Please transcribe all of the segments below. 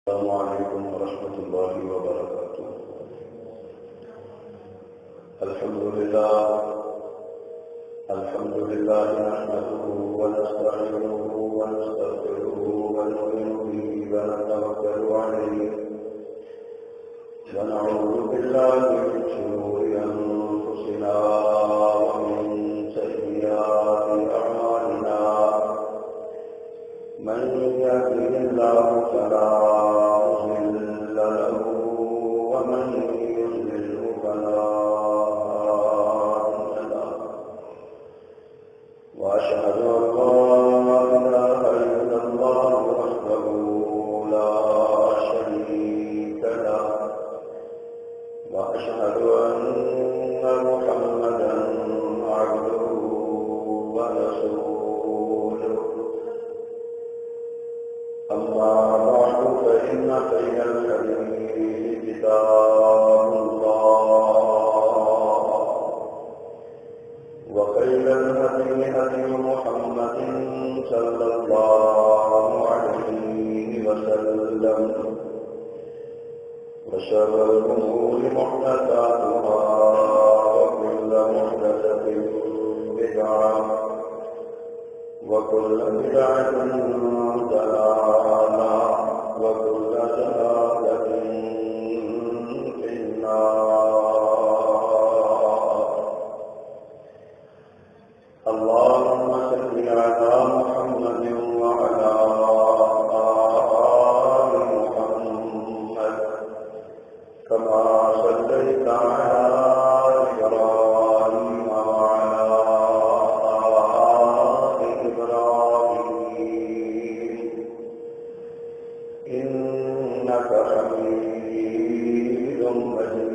السلام عليكم ورحمة الله وبركاته. الحمد لله نحمده ونستعينه ونستغفره ونؤمن به ونتوكل عليه ونعوذ بالله من شرور أنفسنا ومن سيئات أعمالنا. من يهده الله فلا مضل له ومن يضلل فلا هادي له. وأشهد أن لا إله إلا الله وحده لا شريك له وأشهد أن محمدا عبده ورسوله. أما بعد فإن خير الحديث كتاب الله وخير الهدي هدي محمد صلى الله عليه وسلم وشر الأمور محدثاتها وكل محدثة بدعة وكل بدعة ضلالة وكل ضلالة في النار. اللهم صل على محمد وعلى آل محمد كما صليت على إبراهيم وعلى آل إبراهيم إنك حميد مجيد.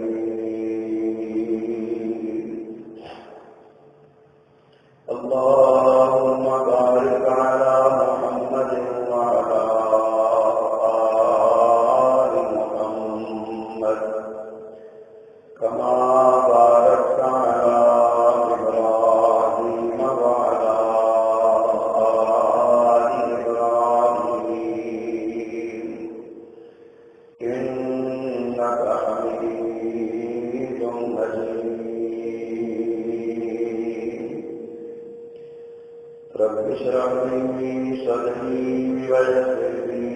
اللهم بارك على محمد وعلى آل محمد كما باركت على إبراهيم وعلى آل إبراهيم إنك حميد مجيد. رب اشرح لي صدري ويسر لي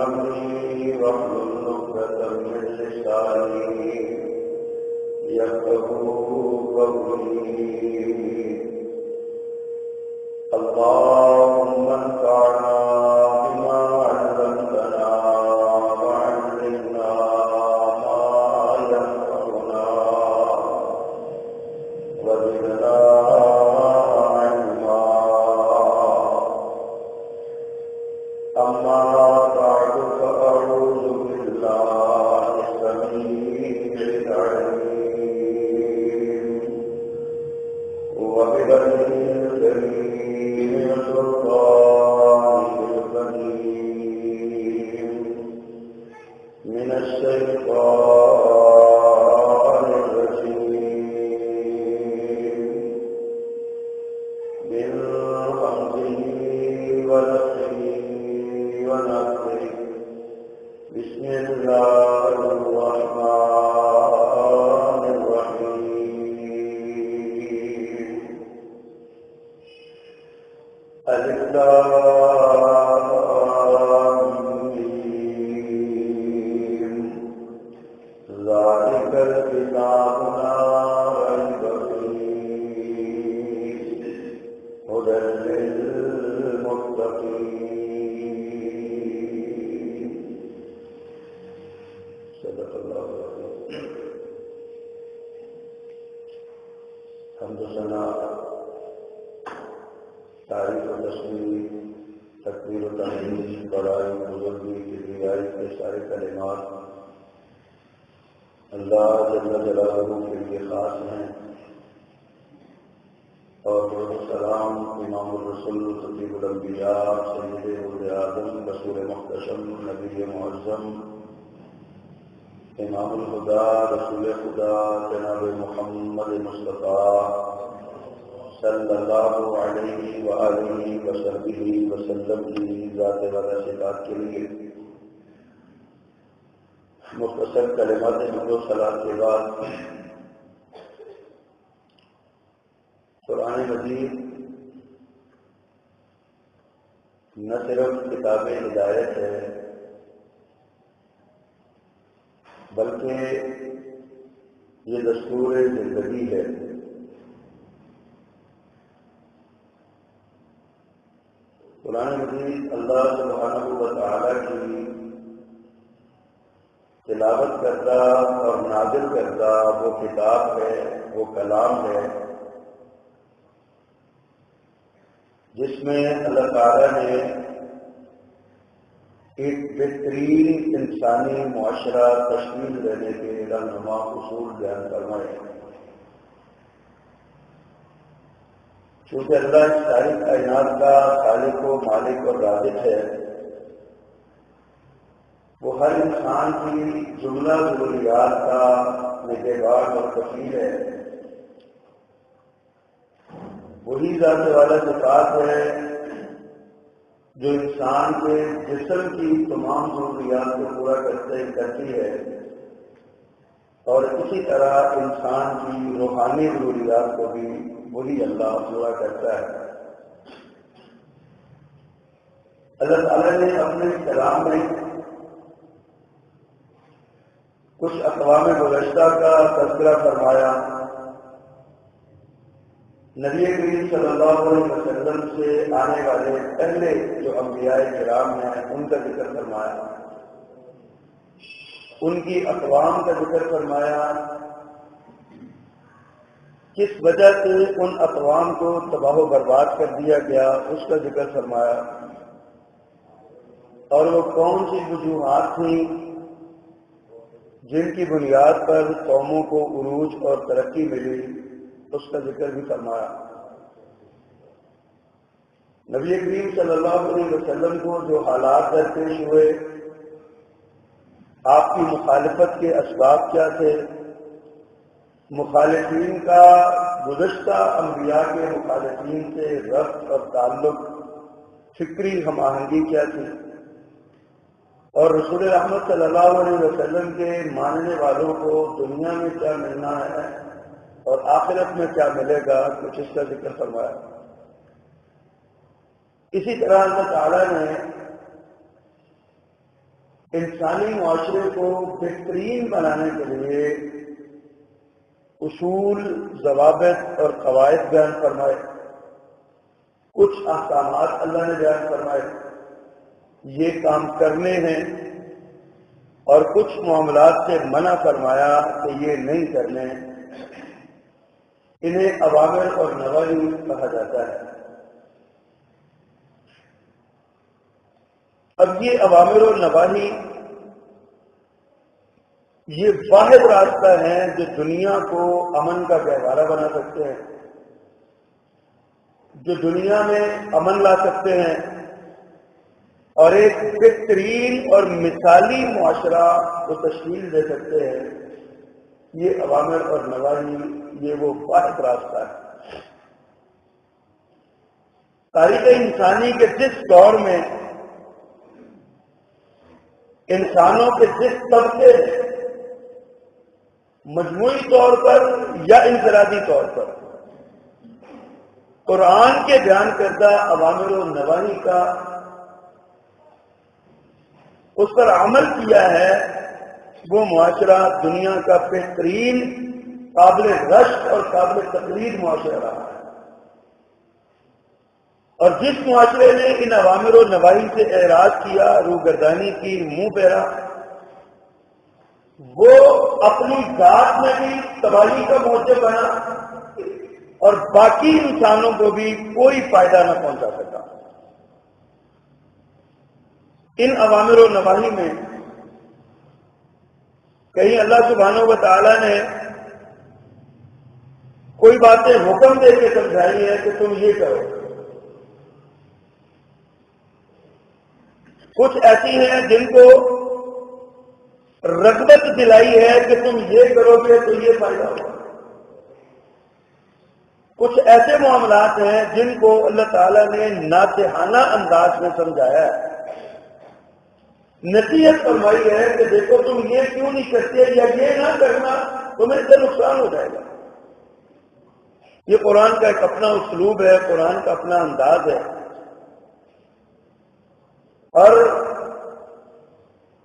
أمري واحلل عقدة من لساني يفقهوا قولي. اللهم انفعنا بما علمتنا وعلمنا ما ينفعنا وزدنا علما. أما بعد فأعوذ بالله السميع العليم وبوجهه الكريم وسلطانه القديم من الشيطان الرجيم من همزه ونفخه ونفخه. بسم الله الرحمن الرحيم. ألف لام ميم. ذلك الكتاب لا ريب فيه هدى للمتقين. صدق الله العظيم. حمد و ثنا، تعریف و تسبیح، تکبیر و تحمید، بڑائی بزرگی کبریائی کے سارے کلمات اللہ جل جلالہ کے لیے خاص ہیں، اور سلام امام الرسول خطیب الانبیاء سید ولد آدم رسول محتشم نبی معظم امام الہدی رسول خدا جناب محمد مصطفیٰ صلی اللہ علیہ وآلہ وصحبہ وسلم کی ذات و صفات کے لیے مختصر کلمات حمد و ثنا کے بعد قرآن مجید نہ صرف کتاب ہدایت ہے بلکہ یہ دستور زندگی ہے۔ قرآن مجید اللہ سبحانہ و تعالی کی تلاوت کردہ اور نازل کردہ وہ کتاب ہے، وہ کلام ہے جس میں اللہ تعالیٰ نے ایک بہترین انسانی معاشرہ تشکیل دینے کے رہنما اصول بیان فرمائے۔ چونکہ اللہ اس ساری کائنات کا خالق و مالک اور رازق ہے، وہ ہر انسان کی جملہ ضروریات کا نگہبان اور کفیل ہے۔ وہی ذات والا صفات ہے جو انسان کے جسم کی تمام ضروریات کو پورا کرتی ہے، اور اسی طرح انسان کی روحانی ضروریات کو بھی وہی اللہ پورا کرتا ہے۔ اللہ تعالیٰ نے اپنے کلام میں کچھ اقوام گزشتہ کا تذکرہ فرمایا، نبی کریم صلی اللہ علیہ وسلم سے آنے والے پہلے جو انبیاء کرام ہیں ان کا ذکر فرمایا، ان کی اقوام کا ذکر فرمایا، کس وجہ سے ان اقوام کو تباہ و برباد کر دیا گیا اس کا ذکر فرمایا، اور وہ کون سی وجوہات تھیں جن کی بنیاد پر قوموں کو عروج اور ترقی ملی اس کا ذکر بھی فرمایا۔ نبی کریم صلی اللہ علیہ وسلم کو جو حالات درپیش ہوئے، آپ کی مخالفت کے اسباب کیا تھے، مخالفین کا گزشتہ انبیاء کے مخالفین سے ربط اور تعلق، فکری ہم آہنگی کیا تھی، اور رسول رحمت صلی اللہ علیہ وسلم کے ماننے والوں کو دنیا میں کیا ملنا ہے اور آخرت میں کیا ملے گا، کچھ اس کا ذکر فرمایا۔ اسی طرح اللہ تعالیٰ نے انسانی معاشرے کو بہترین بنانے کے لیے اصول، ضوابط اور قواعد بیان فرمائے، کچھ احکامات اللہ نے بیان فرمائے یہ کام کرنے ہیں، اور کچھ معاملات سے منع فرمایا کہ یہ نہیں کرنے، انہیں اوامر اور نواہی کہا جاتا ہے۔ اب یہ اوامر اور نواہی یہ واحد راستہ ہیں جو دنیا کو امن کا گہوارہ بنا سکتے ہیں، جو دنیا میں امن لا سکتے ہیں اور ایک بہترین اور مثالی معاشرہ کو تشکیل دے سکتے ہیں۔ یہ اوامر اور نواہی یہ وہ واحد راستہ ہے۔ تاریخ انسانی کے جس دور میں انسانوں کے جس طبقے مجموعی طور پر یا انفرادی طور پر قرآن کے بیان کردہ اوامر و نواہی کا اس پر عمل کیا ہے، وہ معاشرہ دنیا کا بہترین، قابل رشک اور قابل تقلید معاشرہ رہا ہے۔ اور جس معاشرے نے ان اوامر و نواہی سے اعراض کیا، روگردانی کی، منہ پھیرا، وہ اپنی ذات میں بھی تباہی کا موجب بنا اور باقی انسانوں کو بھی کوئی فائدہ نہ پہنچا سکا۔ ان اوامر و نواہی میں کہیں اللہ سبحانہ و تعالیٰ نے کوئی باتیں حکم دے کے سمجھائی ہے کہ تم یہ کرو، کچھ ایسی ہیں جن کو رغبت دلائی ہے کہ تم یہ کرو گے تو یہ فائدہ ہوگا، کچھ ایسے معاملات ہیں جن کو اللہ تعالیٰ نے ناتحانہ انداز میں سمجھایا ہے نصیحت فرمائی ہے کہ دیکھو تم یہ کیوں نہیں کرتے یا یہ نہ کرنا تمہیں سے نقصان ہو جائے گا. یہ قرآن کا ایک اپنا اسلوب ہے، قرآن کا اپنا انداز ہے. اور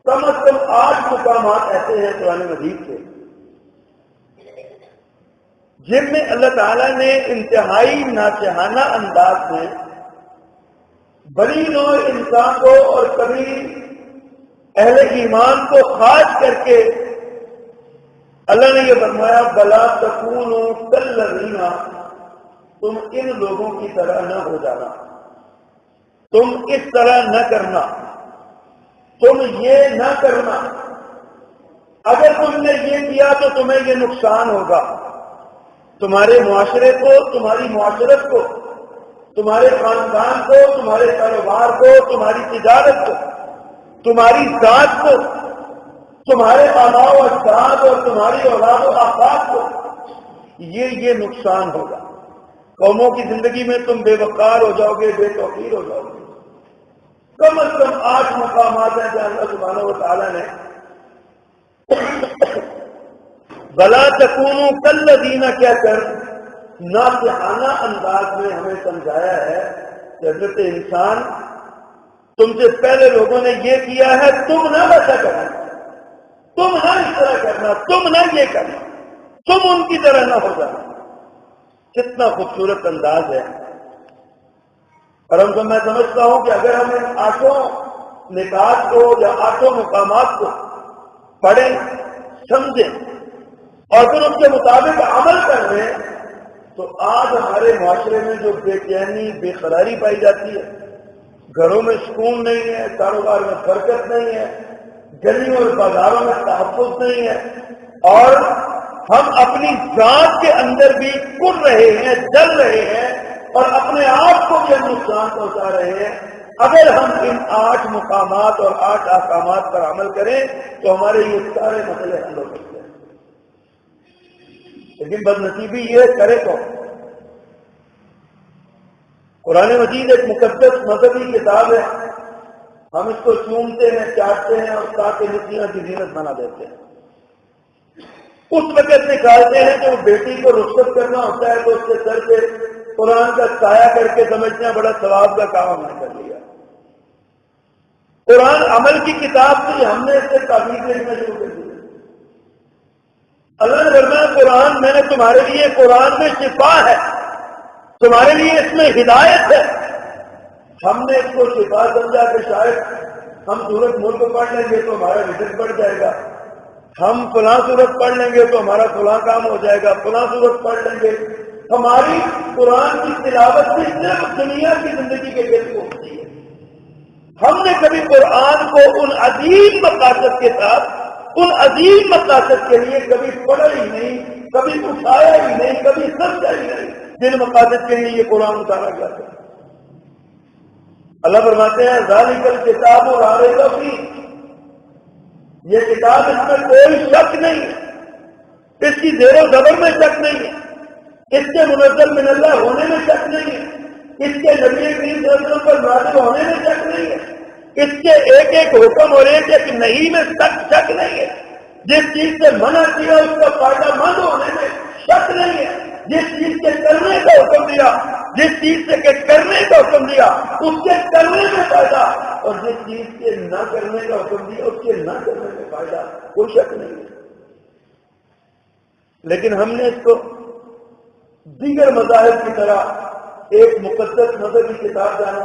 کم از کم 8 مقامات ایسے ہیں قرآن مجید کے جن میں اللہ تعالیٰ نے انتہائی ناصحانہ انداز میں بڑی نوع انسان کو اور کبھی اہل ایمان کو خاص کر کے اللہ نے یہ فرمایا بلا تکونوا کالذین، تم ان لوگوں کی طرح نہ ہو جانا، تم اس طرح نہ کرنا، تم یہ نہ کرنا. اگر تم نے یہ کیا تو تمہیں یہ نقصان ہوگا، تمہارے معاشرے کو، تمہاری معاشرت کو، تمہارے خاندان کو، تمہارے کاروبار کو، تمہاری تجارت کو، تمہاری ذات کو، تمہارے آباء و اجداد اور تمہاری اولاد و احفاد کو یہ نقصان ہوگا. قوموں کی زندگی میں تم بے وقار ہو جاؤ گے، بے توقیر ہو جاؤ گے. کم از کم 8 مقامات ہیں جہاں اللہ سبحانہ و تعالیٰ نے بلا تکونوا کالذین کہہ کر ناصحانہ انداز میں ہمیں سمجھایا ہے کہ حضرت انسان تم سے پہلے لوگوں نے یہ کیا ہے، تم نہ ویسا کرنا، تم نہ اس طرح کرنا، تم نہ یہ کرنا، تم ان کی طرح نہ ہو جانا. کتنا خوبصورت انداز ہے. اور میں سمجھتا ہوں کہ اگر ہم ان 8 نکات کو یا 8 مقامات کو پڑھیں، سمجھیں اور پھر اس کے مطابق عمل کر لیں تو آج ہمارے معاشرے میں جو بے چینی، بے قراری پائی جاتی ہے، گھروں میں سکون نہیں ہے، کاروبار میں برکت نہیں ہے، گلیوں اور بازاروں میں تحفظ نہیں ہے، اور ہم اپنی ذات کے اندر بھی کر رہے ہیں، جل رہے ہیں اور اپنے آپ کو بھی ہم نقصان پہنچا رہے ہیں. اگر ہم ان 8 مقامات اور 8 احکامات پر عمل کریں تو ہمارے یہ سارے مسئلے حل ہو سکتے ہیں. لیکن بدنصیبی یہ کرے تو قرآن مجید ایک مقدس مذہبی کتاب ہے، ہم اس کو چومتے ہیں، چاٹتے ہیں اور تاکہ نسیاں کی زینت بنا دیتے ہیں. اس وقت نکالتے ہیں کہ وہ بیٹی کو رخصت کرنا ہوتا ہے تو اس کے سر پہ قرآن کا سایہ کر کے سمجھتے ہیں بڑا ثواب کا کام ہم نے کر لیا. قرآن عمل کی کتاب تھی، ہم نے اس سے تعبیر لکھنا شروع کر دیا. اللہ نے فرمایا قرآن میں نے تمہارے لیے، قرآن میں شفا ہے، تمہارے لیے اس میں ہدایت ہے. ہم نے اس کو شفا سمجھا کہ شاید ہم سورت ملک پڑھ لیں گے تو ہمارا رزق بڑھ جائے گا، ہم فلاں سورت پڑھ لیں گے تو ہمارا فلاں کام ہو جائے گا، فلاں سورت پڑھ لیں گے. ہماری قرآن کی تلاوت سے صرف دنیا کی زندگی کے گرد پہنچتی ہے. ہم نے کبھی قرآن کو ان عظیم مقاصد کے ساتھ، ان عظیم مقاصد کے لیے کبھی پڑھا ہی نہیں، کبھی اٹھایا ہی نہیں، کبھی سمجھا ہی نہیں جن مقاصد کے لیے یہ قرآن اتارا گیا تھا. اللہ فرماتے ہیں ذالک الکتاب لا ریب فیہ، یہ کتاب، اس میں کوئی شک نہیں ہے، اس کی زیر و زبر میں شک نہیں ہے، اس کے منزل من اللہ ہونے میں شک نہیں ہے، اس کے نبی کریم صلی اللہ علیہ وسلم پر نازل ہونے میں شک نہیں ہے، اس کے ایک ایک حکم اور ایک ایک نہیں میں شک نہیں ہے. جس چیز سے منع کیا اس کا فائدہ مند ہونے میں شک نہیں ہے. جس چیز کے کرنے کا حکم دیا، جس چیز سے کہ کرنے کا حکم دیا اس کے کرنے میں فائدہ، اور جس چیز کے نہ کرنے کا حکم دیا اس کے نہ کرنے میں فائدہ، کوئی شک نہیں ہے. لیکن ہم نے اس کو دیگر مذاہب کی طرح ایک مقدس مذہبی کتاب جانا،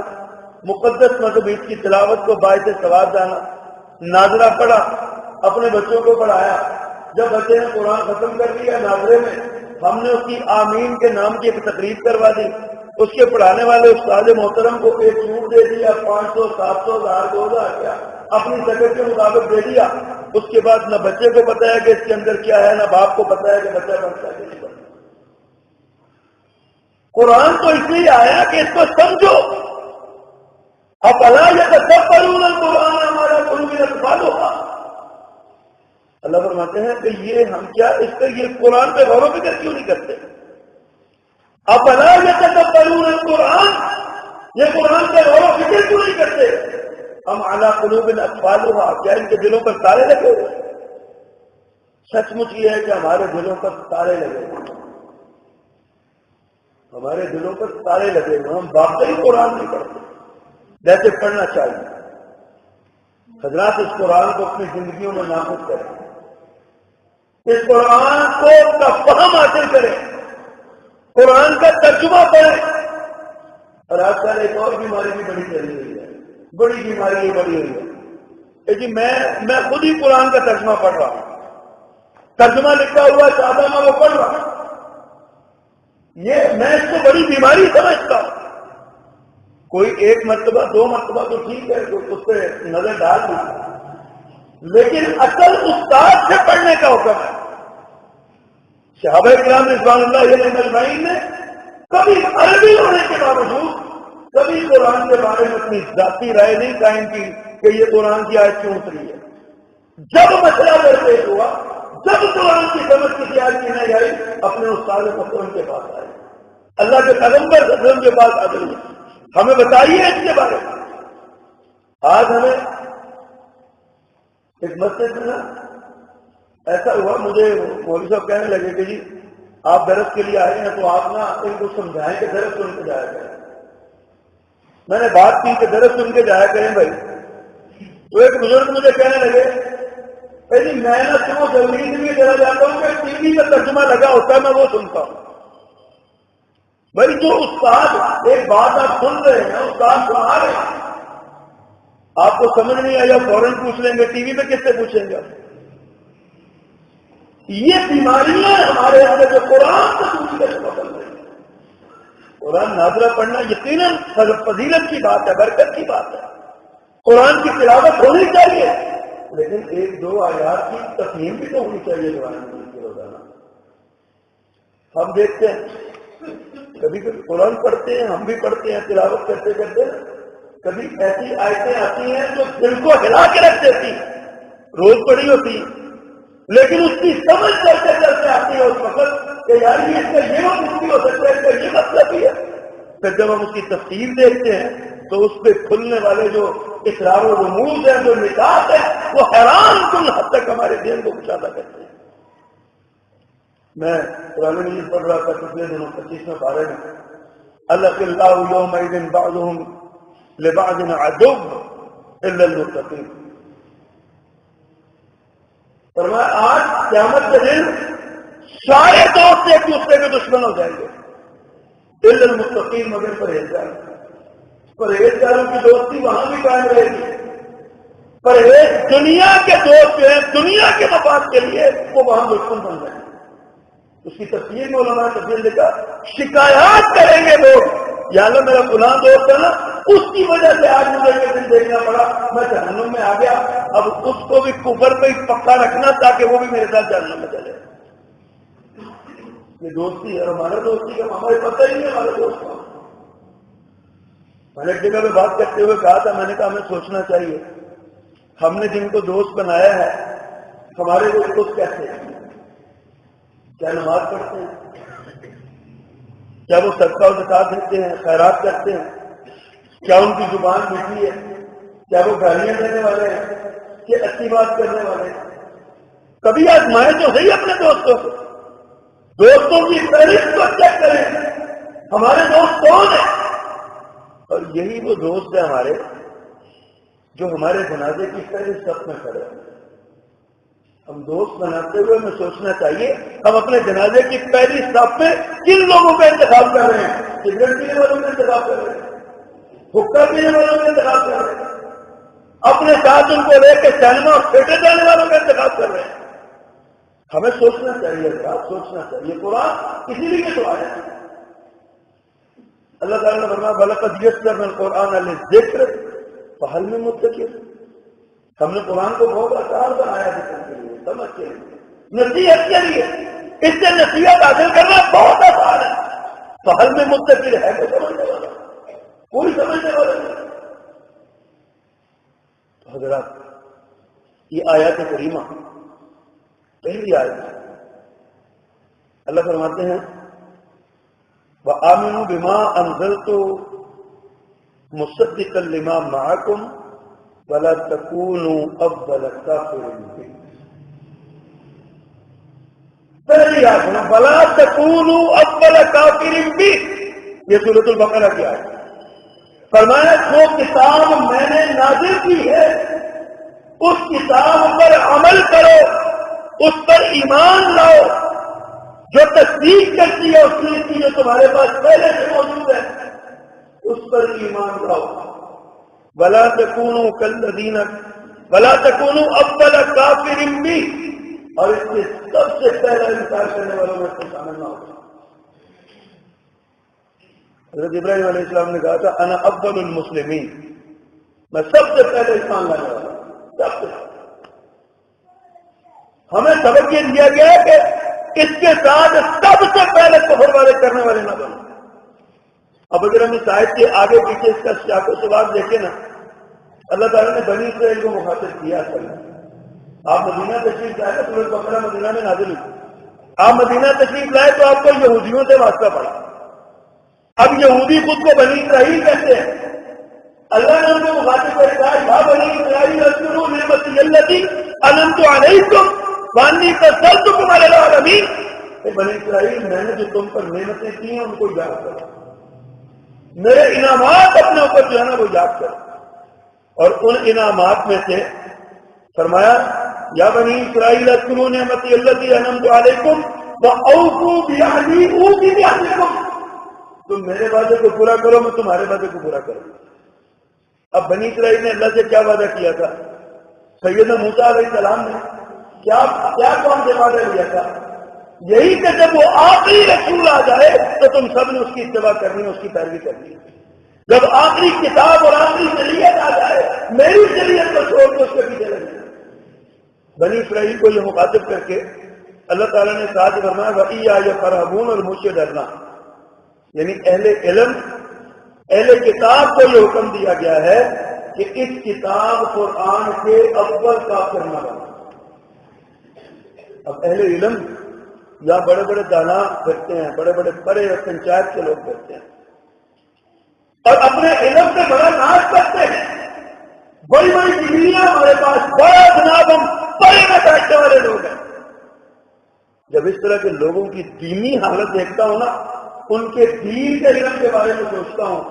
مقدس مذہبی کی تلاوت کو باعث ثواب جانا، ناظرہ پڑھا، اپنے بچوں کو پڑھایا. جب بچے نے قرآن ختم کر لیا ناظرے میں، ہم نے اس کی آمین کے نام کی ایک تقریب کروا دی. اس کے پڑھانے والے استاد محترم کو ایک سوٹ دے دیا، 500 700 1000 2000 کیا اپنی شکل کے مطابق دے دیا. اس کے بعد نہ بچے کو پتا ہے کہ اس کے اندر کیا ہے، نہ باپ کو پتا ہے کہ بچہ بنتا ہے کہ نہیں بنتا. قرآن تو اس لیے آیا کہ اس کو سمجھو. افلا یتدبرون القرآن ہمارا قلوب اقفالها. اللہ فرماتے ہیں کہ یہ ہم کیا اس پہ یہ قرآن پہ غور و فکر کیوں نہیں کرتے؟ افلا یتدبرون القرآن، یہ قرآن پہ غور و فکر کیوں نہیں کرتے؟ ام علی قلوب اقفالها، کیا ان کے دلوں پر تالے لگے ہوئے؟ سچ مچ یہ ہے کہ ہمارے دلوں پر تالے لگے ہوئے، ہمارے دلوں پر تالے لگے ہوئے، ہم واقعی قرآن نہیں پڑھتے جیسے پڑھنا چاہیے۔ حضرات اس قرآن کو اپنی زندگیوں میں نافذ کریں، اس قرآن کو کا فہم حاصل کریں، قرآن کا ترجمہ پڑھیں۔ اور آج کل ایک اور بیماری بھی بڑی چلی ہوئی ہے، بڑی بیماری یہ بڑی ہوئی ہے کہ جی میں خود ہی قرآن کا ترجمہ پڑھ رہا ہوں، ترجمہ لکھا ہوا چاہتا میں وہ پڑھ رہا ہوں، یہ میں اس کو بڑی بیماری سمجھتا ہوں۔ کوئی ایک مرتبہ دو مرتبہ تو ٹھیک ہے، اس پہ نظر ڈال دی، لیکن اصل استاد سے پڑھنے کا حکم ہے۔ صحابہ کرام رضوان اللہ علیہم اجمعین نے کبھی عربی ہونے کے باوجود کبھی قرآن کے بارے میں اپنی ذاتی رائے نہیں قائم کی کہ یہ قرآن کی آیت کیوں اتری ہے۔ جب مسئلہ درپیش ہوا، جب قرآن کی سمجھ کسی آیت کی نہیں آئی، اپنے استاد محترم کے پاس آئے، اللہ کے پیغمبر صلی اللہ علیہ وسلم کے پاس آ گئی، ہمیں بتائیے اس کے بارے میں۔ آج ہمیں ایک مسجد میں ایسا ہوا، مجھے مولوی صاحب کہنے لگے کہ جی آپ درس کے لیے آئے ہیں تو آپ نا ان کو سمجھائیں کہ درس سن کے جایا کریں۔ میں نے بات کی کہ درس سن کے جایا کریں بھائی، تو ایک بزرگ مجھے کہنے لگے کہ جی میں نا کیوں ضروری میں چلا جاتا ہوں کہ ٹی وی میں ترجمہ لگا ہوتا ہے میں وہ سنتا ہوں۔ بھائی جو استاد ایک بات آپ سن رہے ہیں، استاد پڑھا رہے ہیں، آپ کو سمجھ نہیں آیا فوراً پوچھ لیں گے، ٹی وی میں کس سے پوچھیں گے؟ یہ بیماریاں ہمارے اندر جو قرآن سے دوسرے سے بدل رہی ہیں۔ قرآن نازلہ پڑھنا یقیناً فضیلت کی بات ہے، برکت کی بات ہے، قرآن کی تلاوت ہونی چاہیے، لیکن ایک دو آیات کی تفہیم بھی تو ہونی چاہیے قرآن کی روزانہ۔ ہم دیکھتے ہیں کبھی کبھی قرآن پڑھتے ہیں، ہم بھی پڑھتے ہیں، تلاوت کرتے کرتے کبھی ایسی آیتیں آتی ہیں جو دل کو ہلا کے رکھ دیتی ہیں، روز پڑھی ہوتی ہیں، لیکن اس کی سمجھ کرتے کرتے آتی ہے اس وقت کہ یار یہ اس کا یہ مطلب بھی ہو سکتا ہے، اس کا یہ مطلب بھی ہے۔ پھر جب ہم اس کی تفسیر دیکھتے ہیں تو اس پہ کھلنے والے جو اسرار و رموز ہیں، جو نکات ہیں، وہ حیران کن حد تک ہمارے ذہن کو کشادہ کرتے ہیں۔ میں قرآن مجید پڑھ رہا تھا پچھلے دنوں 25ویں پارے میں، الق اللہ یومئذ بعضهم لبعض عدو الا المتقین، فرمایا آج قیامت کے دن سارے دوست ایک دوسرے کے دشمن ہو جائیں گے، الا المتقین، مگر پرہیزگار۔ پرہیزگاروں کی دوستی وہاں بھی قائم رہے گی، پرہیز دنیا کے دوست جو ہیں دنیا کے مفاد کے لیے وہ وہاں دشمن بن جائیں گے۔ اس کی تفسیر میں علماء نے تفسیر لکھا، شکایات کریں گے لوگ، یا اللہ میرا فلاں دوست ہے نا، اس کی وجہ سے آج مجھے یہ دن دیکھنا پڑا، میں جہنم میں آ گیا، اب اس کو بھی کفر پہ ہی پکا رکھنا تاکہ وہ بھی میرے ساتھ جہنم میں چلے۔ یہ دوستی ہے، اور ہمارا دوستی کا ہمارے پتہ ہی نہیں ہمارے دوست کا۔ میں نے ایک جگہ پہ بات کرتے ہوئے کہا تھا، میں نے کہا ہمیں سوچنا چاہیے ہم نے جن کو دوست بنایا ہے ہمارے وہ دوست کیسے ہیں؟ کیا نماز پڑھتے ہیں؟ کیا وہ صدقہ و زکات دیتے ہیں، خیرات کرتے ہیں؟ کیا ان کی زبان میٹھی ہے؟ کیا وہ گالیاں دینے والے ہیں کہ اچھی بات کرنے والے ہیں؟ کبھی آزمائے تو صحیح اپنے دوستوں کو، دوستوں کی فہرست کو چیک کریں، ہمارے دوست کون ہیں؟ اور یہی وہ دوست ہیں ہمارے جو ہمارے جنازے کی پہلی صف میں کھڑے ہیں۔ ہم دوست بناتے ہوئے ہمیں سوچنا چاہیے ہم اپنے جنازے کی پہلی صف میں کن لوگوں کا انتخاب کر رہے ہیں؟ سگریٹ پینے والوں کا انتخاب کر رہے ہیں، حکا پینے والوں کا انتخاب کر رہے ہیں، اپنے ساتھ ان کو لے کے سینما اور تھیٹر جانے والوں کا انتخاب کر رہے ہیں۔ ہمیں سوچنا چاہیے، سوچنا چاہیے، قرآن اسی لیے تو آیا ہے۔ اللہ تعالیٰ نے فرمایا وَلَقَدْ يَسَّرْنَا الْقُرْآنَ لِلذِّكْرِ فَهَلْ مِن مُدَّكِرٍ، ہم نے قرآن کو بہت آسان بنایا ذکر کے لیے، سمجھ کے لیے، نصیحت کے لیے، اس سے نصیحت حاصل کرنا بہت آسان ہے۔ فَهَلْ مِن مُدَّكِرٍ، ہے کوئی سمجھنے والا؟ کوئی سمجھنے والا نہیں۔ تو حضرات یہ آیات کریمہ پہلی آیت ہے، اللہ فرماتے ہیں وَآمِنُوا بِمَا أَنزَلْتُ مُصَدِّقًا لِمَا مَعَكُمْ وَلَا تَكُونُوا أَوَّلَ كَافِرٍ بِهِ. پہلی آیت ہے وَلَا تَكُونُوا أَوَّلَ كَافِرٍ بِهِ. یہ سورۃ البقرہ کی آیت ہے. فرمایا جو کتاب میں نے نازل کی ہے اس کتاب پر عمل کرو، اس پر ایمان لاؤ، جو تصدیق کرتی ہے اس چیز کی جو تمہارے پاس پہلے سے موجود ہے اس پر ایمان لاؤ. وَلَا تَكُونُوا كَالَّذِينَ وَلَا تَكُونُوا أَوَّلَ كَافِرٍ بِهِ. اور اس کے سب سے پہلا انکار کرنے والوں میں سے شامل نہ ہو. حضرت ابراہیم علیہ السلام نے کہا تھا انا افضل المسلمین، میں سب سے پہلے ایمان لانے والا ہوں. سب سے ہمیں سبق یہ دیا گیا ہے کہ اس کے ساتھ سب سے پہلے کفر والے کرنے والے نہ بنو. اب اگر ہم اس آیت کے آگے پیچھے اس کا سیاق و سباق دیکھیں نا، اللہ تعالیٰ نے بنی اسرائیل کو مخاطب کیا. آپ مدینہ تشریف لائے تو سورۃ بقرہ مدینہ میں نازل ہوئی. آپ مدینہ تشریف لائے تو آپ کو یہودیوں سے واسطہ پڑا. اب یہودی خود کو بنی اسرائیل کہتے ہیں. اللہ نے ان کو مخاطب کر کہا یا بنی اسرائیل اذکروا نعمتی التی انعمت علیکم وانی فضلتکم علی العالمین. بنی اسرائیل میں نے جو تم پر نعمتیں کی ہیں ان کو یاد کرو، میرے انعامات اپنے اوپر جو ہے نا وہ یاد کرو. اور ان انعامات میں سے فرمایا یا بنی اسرائیل اذکروا نعمتی التی انعمت علیکم واوفوا بعہدی اوف بعہدکم. تم میرے وعدے کو پورا کرو، میں تمہارے وعدے کو پورا کروں. اب بنی اسرائیل نے اللہ سے کیا وعدہ کیا تھا؟ سیدنا موسیٰ علیہ السلام نے کیا کون سے وعدہ لیا تھا؟ یہی کہ جب وہ آخری رسول آ جائے تو تم سب نے اس کی اتباع کرنی ہے، اس کی پیروی کرنی ہے. جب آخری کتاب اور آخری شریعت آ جائے میری شریعت کو چھوڑ کے اس کے پیچھے لگے. بنی اسرائیل کو یہ مخاطب کر کے اللہ تعالیٰ نے ساتھ فرمایا وَإِيَّايَ فَارْهَبُونَ، اور مجھ سے ڈرنا. یعنی اہل علم اہل کتاب کو یہ حکم دیا گیا ہے کہ اس کتاب قرآن کے اول کافر نہ بنے. اب اہل علم یا بڑے بڑے دانا کرتے ہیں، بڑے بڑے بڑے پنچایت کے لوگ کرتے ہیں اور اپنے علم سے بڑا ناز کرتے ہیں. بڑی بڑی ڈگریاں ہمارے پاس، بڑا جناب ہم بڑے میں بیٹھنے والے لوگ ہیں. جب اس طرح کے لوگوں کی دینی حالت دیکھتا ہوں نا، ان کے دین کے علم کے بارے میں سوچتا ہوں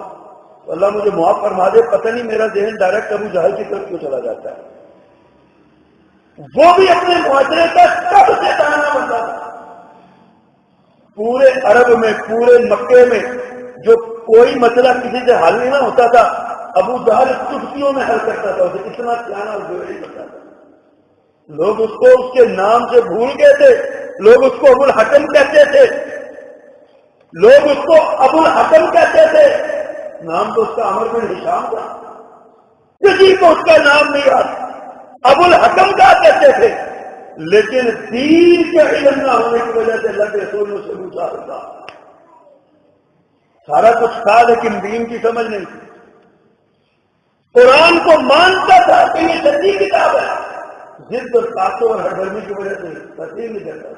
تو اللہ مجھے معاف فرما دے، پتہ نہیں میرا ذہن ڈائریکٹ ابو جہل کی طرف کیوں چلا جاتا ہے. وہ بھی اپنے معاشرے کا سب سے دانا بنتا تھا. پورے عرب میں، پورے مکے میں جو کوئی مسئلہ کسی سے حل نہیں نہ ہوتا تھا، ابو جہل چٹکیوں میں حل کرتا تھا. اسے اتنا پیارا اور جوہری بنتا تھا. لوگ اس کو اس کے نام سے بھول گئے تھے. لوگ اس کو ابو الحکم کہتے تھے. لوگ اس کو ابو الحکم کہتے تھے. نام تو اس کا عمر بن ہشام تھا. کسی کو اس کا نام نہیں یاد. ابو الحکم کا کہتے تھے. لیکن دین کے علم نہ ہونے کی وجہ سے اللہ کے رسول نے اسے پوچھا تھا. سارا کچھ تھا لیکن دین کی سمجھ نہیں تھی. قرآن کو مانتا تھا کہ یہ سچی کتاب ہے، ضد اور طاقتوں اور ہڑبڑی کی وجہ سے تسلیم نہیں کرتا.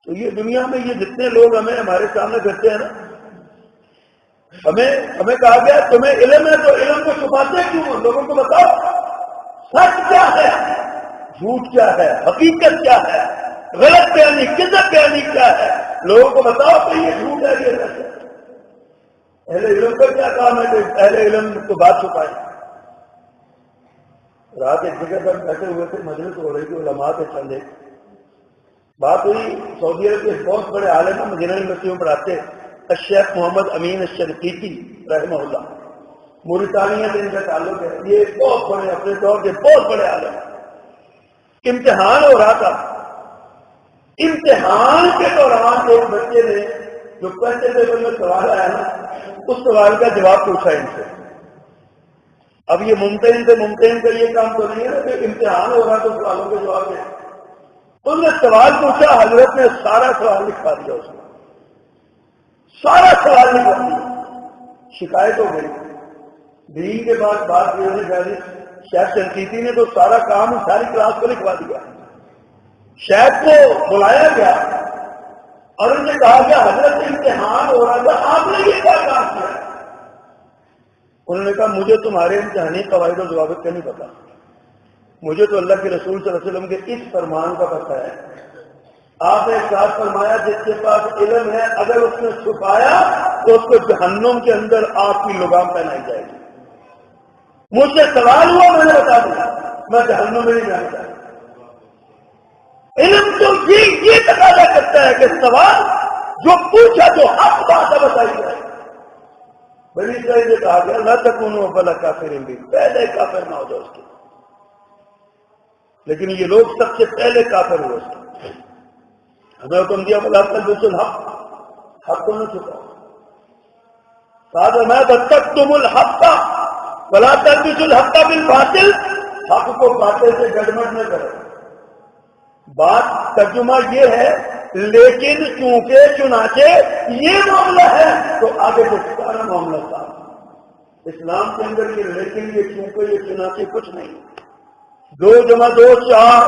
تو یہ دنیا میں یہ جتنے لوگ ہمارے سامنے کرتے ہیں نا، ہمیں کہا گیا تمہیں علم ہے تو علم کو چھپاتے کیوں ہو؟ لوگوں کو بتاؤ سچ کیا ہے، جھوٹ کیا ہے، حقیقت کیا ہے، غلط بیانی، کذب بیانی کیا ہے. لوگوں کو بتاؤ کہ یہ جھوٹ ہے، یہ سچ ہے. اہل علم کا کیا کام ہے کہ اہل علم کو بات چھپائے. رات ایک جگہ پر بیٹھے ہوئے تھے، مجلس ہو رہی تھی، علماء کے چندے بات ہوئی. سعودی عرب کے بہت بڑے عالم ہیں، مدینہ یونیورسٹی میں پڑھاتے، الشیخ محمد امین الشنقیطی رحمہ اللہ. موریتانیہ سے ان کا تعلق ہے. یہ بہت بڑے اپنے دور کے بہت بڑے عالم ہیں. امتحان ہو رہا تھا. امتحان کے دوران ایک بچے نے جو پہلے پیپر میں سوال آیا نا، اس سوال کا جواب پوچھا ان سے. اب یہ ممتحن سے ممتحن کا یہ کام تو نہیں ہے نا کہ امتحان ہو رہا تو سوالوں کے جواب دیں. انہوں نے سوال پوچھا، حضرت نے سارا سوال لکھوا دیا. اس نے سارا سوال لکھوا دیا. شکایت ہو گئی. دین کے بعد بات شیخ شنقیطی نے تو سارا کام ساری کلاس کو لکھوا دیا. شیخ کو بلایا گیا اور ان سے کہا گیا حضرت امتحان ہو رہا تھا، آپ نے یہ کیا کام کیا؟ انہوں نے کہا مجھے تمہارے امتحانی قواعد و ضوابط کا نہیں پتا، مجھے تو اللہ کے رسول صلی اللہ علیہ وسلم کے اس فرمان کا پتہ ہے۔ آپ نے ایک ساتھ فرمایا جس کے پاس علم ہے اگر اس نے چھپایا تو اس کو جہنم کے اندر آگ کی لگام پہنائی جائے گی۔ مجھ سے سوال ہوا، میں نے بتا دیا، میں جہنم میں نہیں جانا چاہتا۔ علم تو یہ تقاضا کرتا ہے کہ سوال جو پوچھا جو حق بات ہے بتائی جائے۔ بنی اسرائیل نے کہا گیا لا تکونوا اول کافر بھی، پہلے کافر نہ ہو جاؤ اس کے، لیکن یہ لوگ سب سے پہلے کافر ہوئے اس کے۔ ہمیں حکم دیا ولا تلبسوا الحق، حق کو نہ چھپاؤ۔ ساتھ میں تکتموا الحق ولا تلبسوا الحق بالباطل، حق کو باطل سے گڑبڑ نہ کرو۔ بات ترجمہ یہ ہے لیکن چونکہ چنانچہ یہ معاملہ ہے تو آگے سے سارا معاملہ صاف۔ اسلام کے اندر یہ لیکن یہ چونکہ یہ چنانچہ کچھ نہیں، 2 + 2 4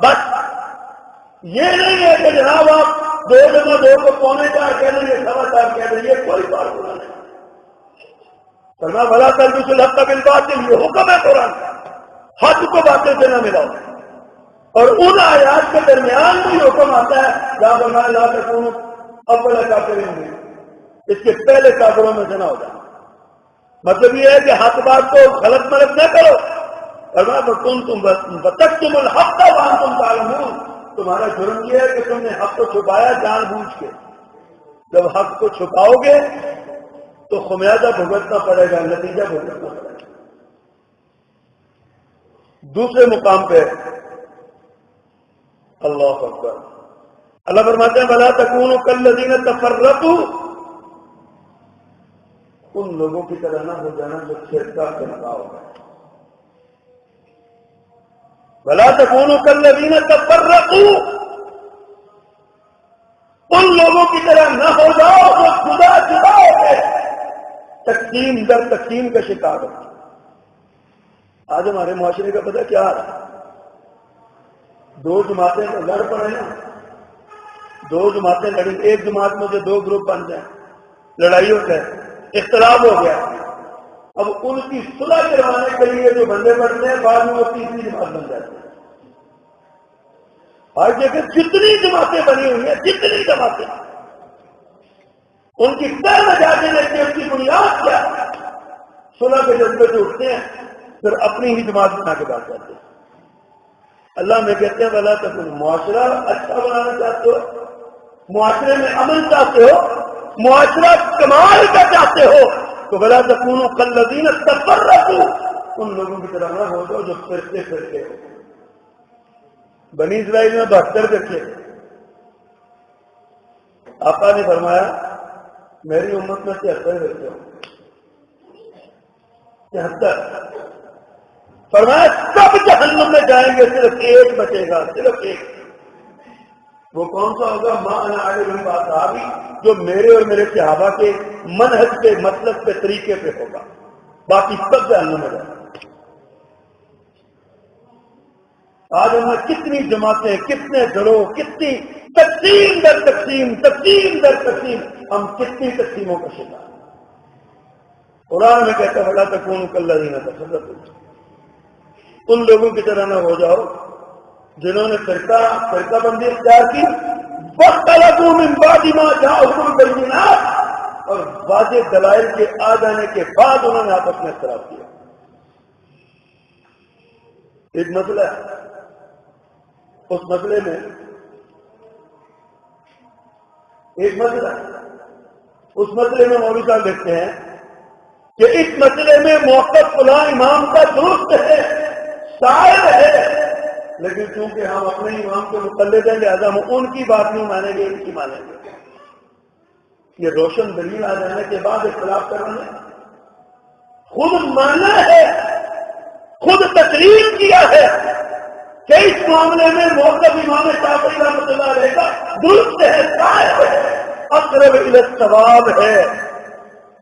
بس۔ یہ نہیں ہے کہ جناب آپ 2 + 2 کو 3.25 کہہ دیں گے 4.25 کہہ دیں، یہ کوئی فارمولہ نہیں۔ فرمایا ولا تلبسوا الحق بالباطل، یہ حکم ہے قرآن کا، حق کو باطل سے نہ ملاؤ۔ اور ان آیات کے درمیان بھی حکم آتا ہے جہاں فرمایا لا تکونوا اول کافر بھی، اس کے پہلے کافروں میں سے نہ ہو جائے۔ مطلب یہ ہے کہ حق بات کو غلط ملت نہ کرو۔ فرمایا وَتَكْتُمُوا الْحَقَّ وَأَنْتُمْ تَعْلَمُونَ، تمہارا جرم یہ ہے کہ تم نے حق کو چھپایا جان بوجھ کے۔ جب حق کو چھپاؤ گے تو خمیازہ بھگتنا پڑے گا، نتیجہ بھگتنا پڑے گا۔ دوسرے مقام پہ اللہ اکبر، اللہ فرماتے ہیں وَلَا تَكُونُوا كَالَّذِينَ تَفَرَّقُوا، ان لوگوں کی طرح نہ ہو جانا جو فرقہ فرقہ ہو گئے۔ وَلَا تَكُونُوا كَالَّذِينَ تَفَرَّقُوا، ان لوگوں کی طرح نہ ہو جاؤ جو جدا جدا ہو گئے، تقسیم در تقسیم کا شکار ہو۔ آج ہمارے معاشرے کا پتہ کیا ہے، 2 جماعتیں لڑ پڑے نا، 2 جماعتیں لڑیں، ایک جماعت میں سے 2 گروپ بن جائیں، لڑائی ہو جائے، اختلاف ہو گیا، اب ان کی صلح کروانے کے لیے جو بندے بڑھتے ہیں بعد میں وہ تیسری جماعت بن جاتی ہے۔ آج دیکھیں جتنی جماعتیں بنی ہوئی ہیں، جتنی جماعتیں، ان کی طے میں جا کے دیکھتے ہیں ان کی بنیاد کیا ہے، صلح کے جذبے سے اٹھتے ہیں پھر اپنی ہی جماعت بنا کے بات کرتے ہیں۔ اللہ میں کہتے ہیں وَلَا تَكُونُوا، معاشرہ اچھا بنانا چاہتے ہو، معاشرے میں امن چاہتے ہو، معاشرہ کمال کا چاہتے ہو تو وَلَا تَكُونُوا كَالَّذِينَ تَفَرَّقُوا، ان لوگوں کی طرح نہ ہو جاؤ جو فرقے فرقے ہو۔ بنی اسرائیل میں 72 فرقے، آقا نے فرمایا میری امت میں 73 فرقے ہوں، 73۔ فرمایا سب جہنم میں جائیں گے، صرف ایک بچے گا، صرف ایک۔ وہ کون سا ہوگا؟ ما انا علیہ واصحابی، جو میرے اور میرے صحابہ کے منہج پہ، مطلب پہ، طریقے پہ ہوگا، باقی سب جہنم میں جائیں گے۔ آج ہم نے کتنی جماعتیں، کتنے گروہ، کتنی تقسیم در تقسیم، تقسیم در تقسیم، ہم کتنی تقسیموں کا شکار۔ قرآن میں کہتا ہے وَلَا تَكُونُوا كَالَّذِينَ تَفَرَّقُوا، ان لوگوں کی طرح نہ ہو جاؤ جنہوں نے فرقہ بندی اختیار کی، وَاخْتَلَفُوا مِن بَعْدِ مَا جَاءَهُمُ الْبَيِّنَاتُ، اور واضح دلائل کے آ جانے کے بعد انہوں نے آپس میں اختلاف کیا۔ ایک مسئلہ ہے، اس مسئلے میں ایک مسئلہ ہے، اس مسئلے میں مولوی صاحب لکھتے ہیں کہ اس مسئلے میں موقف فلاں امام کا درست ہے، صائب ہے، لیکن چونکہ ہم اپنے امام کے مقلد ہیں لہذا ہم ان کی بات نہیں مانیں گے، ان کی مانیں گے۔ یہ روشن دلیل آ جانے کے بعد اختلاف کرنا ہے، خود مانا ہے، خود تسلیم کیا ہے کہ اس معاملے میں موقف امام شافعی رحمۃ اللہ علیہ کا درست ہے، صائب ہے، اقرب الی الصواب ہے،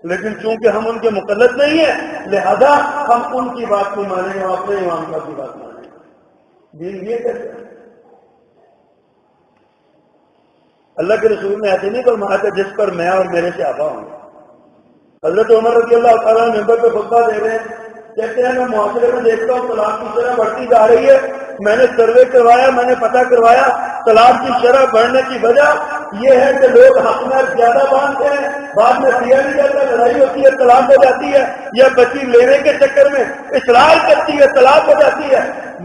لیکن چونکہ ہم ان کے مقلد نہیں ہیں لہذا ہم ان کی بات نہیں مانیں گے، ہم اپنے امام کی بات مانیں گے۔ دین یہ کہتے ہیں۔ اللہ کے رسول نے ایسے نہیں فرمایا کہ جس پر میں اور میرے صحابہ ہوں، حضرت عمر رضی اللہ تعالیٰ ممبر پہ خطبہ دے رہے ہیں، کہتے ہیں میں معاشرے میں دیکھتا ہوں طلاق کی شرح بڑھتی جا رہی ہے، میں نے سروے کروایا، میں نے پتہ کروایا، طلاق کی شرح بڑھنے کی وجہ یہ ہے کہ لوگ حق میں زیادہ باندھتے ہیں، بعد میں دیا نہیں جاتا، لڑائی ہوتی ہے، طلاق ہو جاتی ہے، یا بچی لینے کے چکر میں اصرار کرتی ہے، طلاق ہو جاتی ہے۔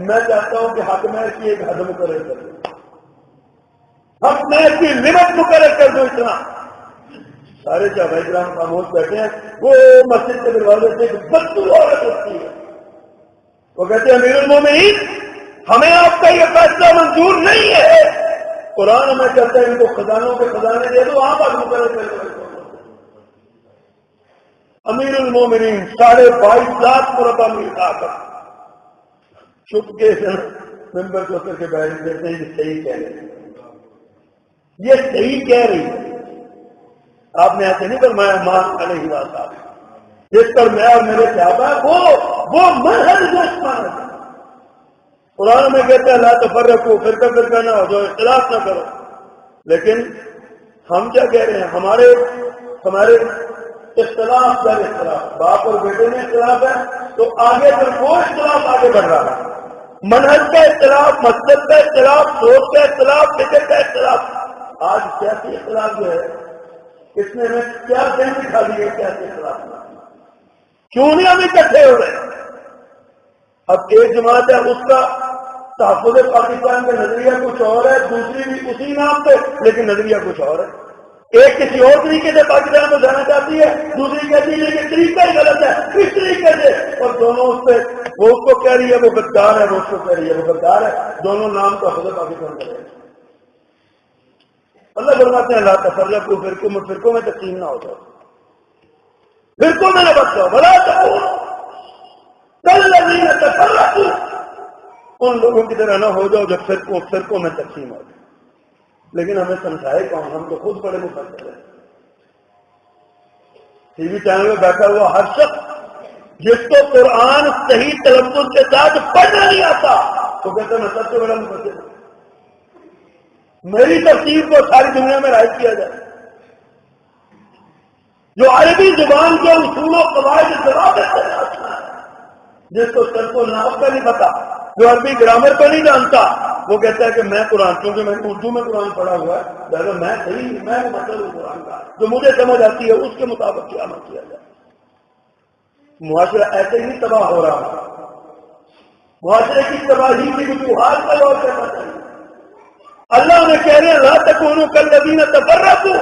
میں چاہتا ہوں کہ حق میں کی ایک حد مقرر کر دوں، حق میں کی لمٹ مقرر کر دوں۔ اتنا سارے صحابہ کرام خاموش بیٹھے ہیں، وہ مسجد کے دروازے سے ایک بدبو عورت اٹھتی ہے، وہ کہتے ہیں امیر المومنین ہمیں آپ کا یہ فیصلہ منظور نہیں ہے، قرآن ہمیں کہتا ہے ان کو خزانوں کے خزانے دے دو، آپ مقرر کر دو۔ امیر المومنین 22.5 لاکھ مربع میل کا کر چپ کے ممبر کو اتر کے بیٹھ دیتے ہیں، یہ صحیح کہہ رہے ہیں، یہ صحیح کہہ رہی ہے۔ آپ نے ایسے نہیں فرمایا مان علیہ وسلم، جس پر میں اور میرے صحابہ وہ منہج جو عثمان ہے، قرآن میں کہتا ہے لا تفرقوا، فرقہ فرقہ نہ ہو جو اختلاف نہ کرو، لیکن ہم کیا کہہ رہے ہیں؟ ہمارے اختلاف در اختلاف، باپ اور بیٹے میں اختلاف ہے تو آگے پھر وہ اختلاف آگے بڑھ رہا ہے، منہج کا اختلاف، مسلک کا اختلاف، سوچ کا اختلاف، فکر کا اختلاف۔ آج سیاسی اختلاف جو ہے اس نے ہمیں کیا دین دکھا دیے، سیاسی اختلاف کیوں نہیں ہم اکٹھے ہو رہے؟ اب ایک جماعت ہے، اس کا تحفظ پاکستان کا نظریہ کچھ اور ہے، دوسری بھی اسی نام پہ لیکن نظریہ کچھ اور ہے، ایک کسی اور طریقے سے پاکستان کو جانا چاہتی ہے، دوسری کہتی ہے کہ طریقہ ہی غلط ہے، کس طریقے سے، اور دونوں اس پہ، وہ اس کو کہہ رہی ہے وہ غدار ہے، وہ اس کو کہہ رہی ہے وہ غدار ہے، دونوں نام کا حضرت پاکستان کر رہے ہیں۔ اللہ فرماتے ہیں لا تفرقوا، فرقوں میں تقسیم نہ ہو جاؤ، فرقوں میں نہ بچ جاؤ، ولا تکونوا کالذین تفرقوا، ان لوگوں کی طرح نہ ہو جاؤ جو فرقوں میں تقسیم ہو جائے۔ لیکن ہمیں سمجھائے کون؟ ہم تو خود بڑے مفسر ہیں۔ ٹی وی چینل میں بیٹھا ہوا ہر شخص جس کو قرآن صحیح تلفظ کے ساتھ پڑھنا نہیں آتا تو کہتے ہیں میں سب سے بڑا مفسر ہوں، میری تفسیر کو ساری دنیا میں رائج کیا جائے۔ جو عربی زبان کے اصول و قواعد ضوابط ہے، جس کو شرط و نحو کا نہیں پتا، جو عربی گرامر کو نہیں جانتا، وہ کہتا ہے کہ میں قرآن، کیونکہ میں نے اردو میں قرآن پڑھا ہوا ہے، لہٰذا میں صحیح، میں مطلب ہوں قرآن کا، جو مجھے سمجھ آتی ہے اس کے مطابق کیا عمل کیا جائے۔ معاشرہ ایسے ہی تباہ ہو رہا ہے، معاشرے کی تباہی کی وجوہات کا غور کرنا چاہیے۔ اللہ نے کہہ رہے ہیں لا تکونوا کالذین تفرقوا،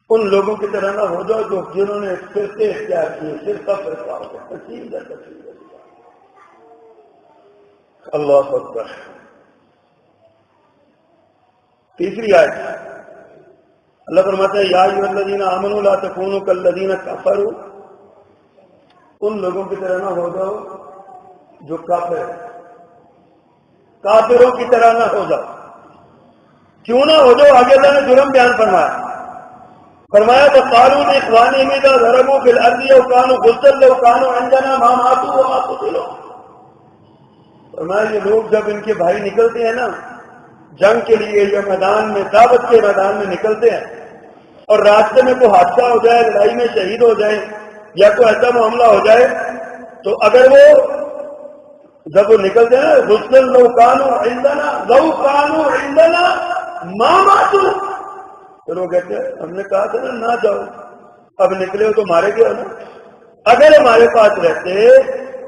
ان لوگوں کی طرح نہ ہو جاؤ جو جنہوں نے فرقے اختیار کیے، فرقہ فرقہ ہو گیا، تقسیم در تقسیم۔ اللہ اکبر۔ تیسری آیت اللہ فرماتا ہے یا ایھا الذین آمنوا لا تکونوا کالذین کفروا، ان لوگوں کی طرح نہ ہو جاؤ جو کافر ہیں، کافروں کی طرح نہ ہو جاؤ۔ کیوں نہ ہو جاؤ؟ آگے اللہ نے جرم بیان فرمایا وقالوا لاخوانہم اذا ضربوا فی الارض او کانوا غزا لو کانوا عندنا ما ماتوا وما قتلوا، فرمایا یہ لوگ جب ان کے بھائی نکلتے ہیں نا جنگ کے لیے یا میدان میں، دعوت کے میدان میں نکلتے ہیں، اور راستے میں کوئی حادثہ ہو جائے، لڑائی میں شہید ہو جائے یا کوئی ایسا معاملہ ہو جائے، تو اگر وہ جب وہ نکلتے ہیں نا غسل لو کانوا عندنا ما ماتوا، پھر وہ کہتے ہیں ہم نے کہا تھا نا نہ جاؤ، اب نکلے ہو تو مارے گئے ہو نا، اگر ہمارے پاس رہتے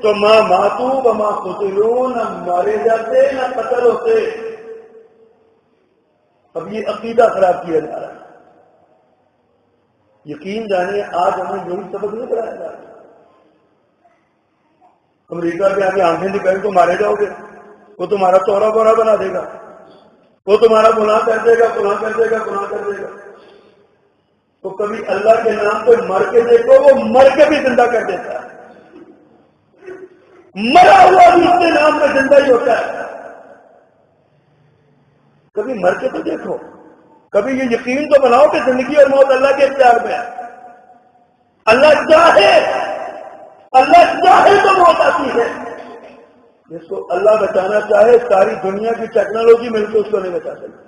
تو ما ماتوا وما قتلوا، نہ مارے جاتے نہ قتل ہوتے۔ اب یہ عقیدہ خراب کیا جا رہا ہے۔ یقین جانیے آج ہمیں یہی سبق نہیں پڑھایا جا رہا۔ امریکہ کے آگے آنکھیں دکھائیں تو مارے جاؤ گے، وہ تمہارا چورا بورا بنا دے گا، وہ تمہارا گناہ کر دے گا، گناہ کر دے گا، گناہ کر دے گا۔ تو کبھی اللہ کے نام پہ مر کے دیکھو، وہ مر کے بھی زندہ کر دیتا ہے، مرا ہوا بھی اس کے نام پہ زندہ ہی ہوتا ہے۔ کبھی مر کے تو دیکھو، کبھی یہ یقین تو بناؤ کہ زندگی اور موت اللہ کے اختیار میں ہے، اللہ چاہے تو موت آتی ہے، جس کو اللہ بچانا چاہے ساری دنیا کی ٹیکنالوجی مل کے اس کو نہیں بچا سکتی،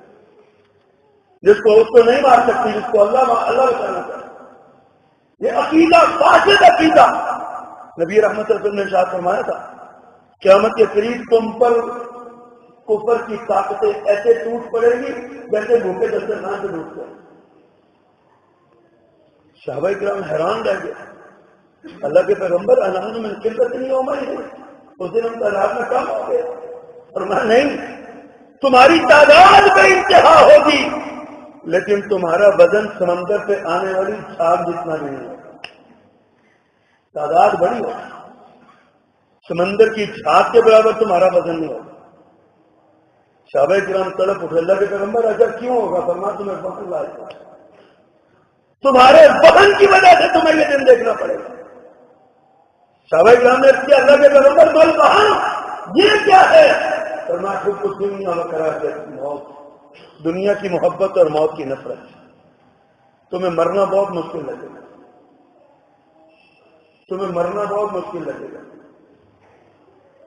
جس کو اس کو نہیں مار سکتی، جس کو اللہ بچانا چاہے۔ یہ عقیدہ فاسد عقیدہ. نبی رحمت صلی اللہ علیہ وسلم نے ارشاد فرمایا تھا قیامت کے قریب تم پر کفر کی طاقتیں ایسے ٹوٹ پڑے گی جیسے بھوکے دسترخوان سے ٹوٹتے ہیں. صحابہ کرام حیران رہ گئے. اللہ کے پیغمبر انہن من قلت یوم اس دن ہم تعداد میں کم ہو گئے. فرمایا نہیں، تمہاری تعداد بے انتہا ہوگی لیکن تمہارا وزن سمندر سے آنے والی جھاگ جتنا نہیں ہوگا. تعداد بڑی ہوگی، سمندر کی جھاگ کے برابر تمہارا وزن نہیں ہوگا. صحابہ کرام تڑپ اٹھے. اللہ کے پیغمبر ایسا کیوں ہوگا؟ فرمایا تمہیں وقت لائے گا، تمہارے وزن کی وجہ سے تمہیں یہ دن دیکھنا پڑے گا. صحابہ کرام نے کیا اللہ کے پیغمبر بل وہاں یہ کیا ہے؟ فرمایا خود کو دنیا میں کرا کے موت، دنیا کی محبت اور موت کی نفرت. تمہیں مرنا بہت مشکل لگے گا، تمہیں مرنا بہت مشکل لگے گا.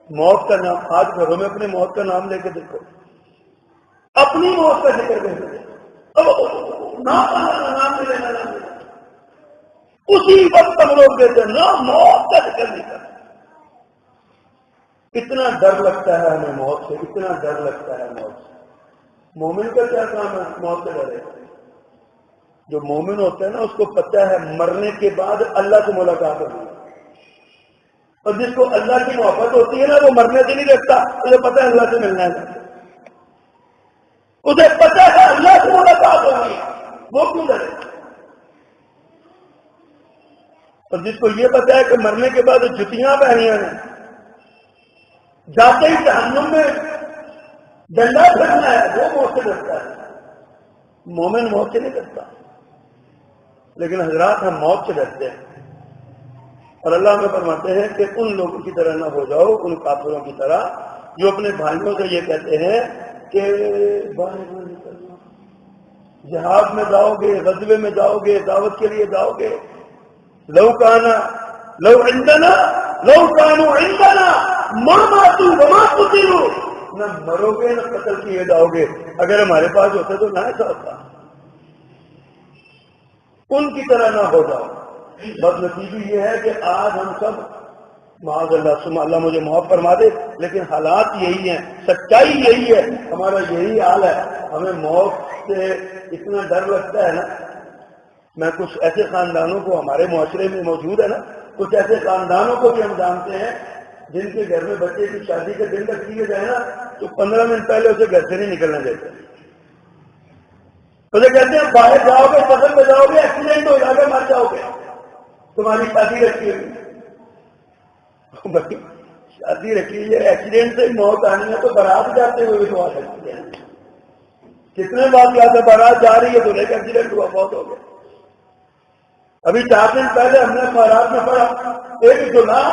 موت کا نام آج گھروں میں اپنے موت کا نام لے کے دیکھو، اپنی موت کا ذکر کرتے نام لے لینا، اسی وقت ہم لوگ دیتے ہیں نا، موت کا ذکر نہیں کرتے. اتنا ڈر لگتا ہے ہمیں موت سے، اتنا ڈر لگتا ہے موت سے. مومن کا کیا کام ہے موت سے ڈرے؟ جو مومن ہوتا ہے نا اس کو پتہ ہے مرنے کے بعد اللہ سے ملاقات ہوگی. اور جس کو اللہ کی محبت ہوتی ہے نا وہ مرنے سے نہیں دیکھتا، اسے پتہ ہے اللہ سے ملنا ہے، اسے پتہ ہے اللہ سے ملاقات ہوگی، وہ کیوں ڈرے؟ اور جس کو یہ پتہ ہے کہ مرنے کے بعد جتیاں پہنیاں ہیں، جاتے ہی جہنم میں ڈنڈا پھرنا ہے، وہ موت سے ڈرتا ہے. مومن موت سے نہیں ڈرتا. لیکن حضرات ہم موت سے ڈرتے ہیں. اور اللہ ہمیں فرماتے ہیں کہ ان لوگوں کی طرح نہ ہو جاؤ، ان کافروں کی طرح جو اپنے بھائیوں سے یہ کہتے ہیں کہ جہاد میں جاؤ گے، غزوے میں جاؤ گے، دعوت کے لیے جاؤ گے، لو عندنا لو کانوا عندنا ما ماتوا وما قتلوا، نہ مرو گے نہ قتل کیے جاؤ گے، اگر ہمارے پاس ہوتے تو نہ ایسا ہوتا. ان کی طرح نہ ہو جاؤ. بس نتیجہ یہ ہے کہ آج ہم سب معاذ اللہ سما اللہ مجھے معاف فرما دے، لیکن حالات یہی ہیں، سچائی یہی ہے، ہمارا یہی حال ہے. ہمیں موت سے اتنا ڈر لگتا ہے نا. میں کچھ ایسے خاندانوں کو ہمارے معاشرے میں موجود ہے نا، کچھ ایسے خاندانوں کو بھی ہم جانتے ہیں جن کے گھر میں بچے کی شادی کے دن تک کیے جائے نا تو 15 منٹ پہلے اسے گھر سے نہیں نکلنے دیتے. اسے کہتے ہیں باہر جاؤ گے، سفر میں جاؤ گے، ایکسیڈنٹ ہو جائے گا، مر جاؤ گے، تمہاری شادی رکھی ہوئی. شادی رکھی ہے، ایکسیڈنٹ سے موت آنی ہے تو بارات جاتے ہوئے تو آ سکتی ہے. کتنے بار یاد ہے بارات جا رہی ہے تو ایک ایکسیڈنٹ ہوا، بہت ہو گیا. ابھی 4 دن پہلے ہم نے بارات میں پڑھا ایک دلہا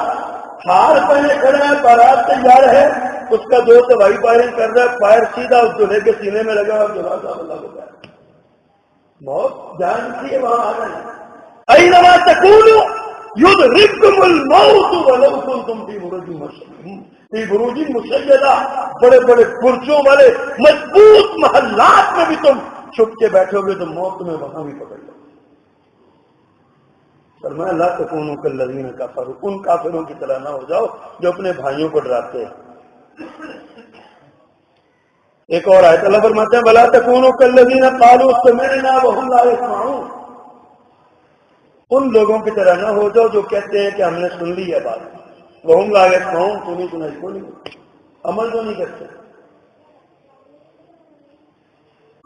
ہار پہنے کھڑا ہے، بارات تیار ہے، اس کا دوست ہوائی فائرنگ کر رہا ہے، فائر سیدھا اس دلہے کے سینے میں لگا اور دلہا صاحب اللہ کو گیا. موت جان کی ہے وہاں آ گئی. اینما تکونوا یدرککم الموت ولو کنتم فی بروج مشیدہ، بڑے بڑے برجوں والے مضبوط محلات میں بھی تم چھپ کے بیٹھو گے تو موت تمہیں وہاں بھی پکڑ لے. فرمایا لا تکونوا کالذین کفروا، ان کافروں کی طرح نہ ہو جاؤ جو اپنے بھائیوں کو ڈراتے ہیں. ایک اور آیت اللہ فرماتے ہیں ولا تکونوا کالذین قالوا سمعنا وهم لا يسمعون، ان لوگوں کی طرح نہ ہو جاؤ جو کہتے ہیں کہ ہم نے سن لی ہے بات، وهم لا يسمعون، تو نہیں سنائی کو نہیں، عمل تو نہیں کرتے.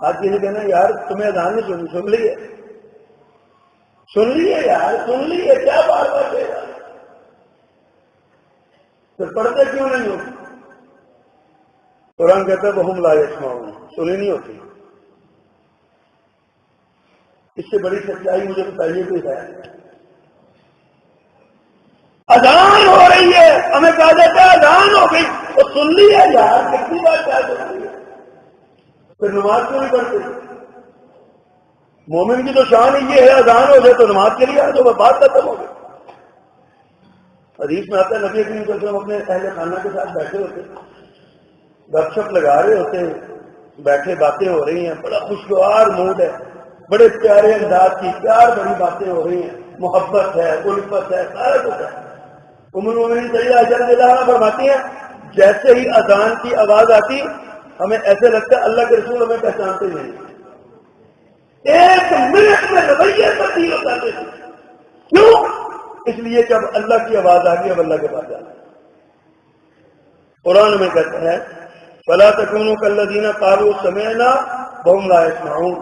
آج کسی کہنا یار تمہیں اذان نہیں سنی، سن لی ہے، سن لیے یار، سن لیے، کیا بار بار کہے گا؟ پھر پڑھتے کیوں نہیں ہو؟ قرآن کہتا ہے وہم لا یسمعون، سنی نہیں ہوتی. اس سے بڑی سچائی مجھے بتائیے کوئی ہے؟ اذان ہو رہی ہے، ہمیں کہا جاتا ہے اذان ہو گئی، تو سن لی ہے یار، کتنی بار کیا سن لی ہے؟ پھر نماز کیوں نہیں پڑھتے؟ مومن کی تو شان یہ ہے اذان ہو جائے تو نماز کے لیے آئے تو بات ختم ہو گئی. حدیث میں آتا ہے نبی کریم صلی اللہ علیہ وسلم اپنے اہل خانہ کے ساتھ بیٹھے ہوتے، گپ شپ لگا رہے ہوتے، بیٹھے باتیں ہو رہی ہیں، بڑا خوشگوار موڈ ہے، بڑے پیارے انداز کی پیار بڑی باتیں ہو رہی ہیں. محبت ہے، الفت ہے، سارا کچھ ہے۔ ام المومنین سیدہ عائشہ رضی اللہ عنہا فرماتی ہیں جیسے ہی اذان کی آواز آتی ہمیں ایسے لگتا ہے اللہ کے رسول ہمیں پہچانتے نہیں، ایک منٹ میں رویے تبدیل ہو جاتے تھے۔ کیوں؟ اس لیے کہ اب اللہ کی آواز آ گئی، اب اللہ کے پاس جانا۔ قرآن میں کہتا ہے فَلَا تَكُونُوا كَالَّذِينَ قَالُوا سَمِعْنَا وَهُمْ لَا يَسْمَعُونَ،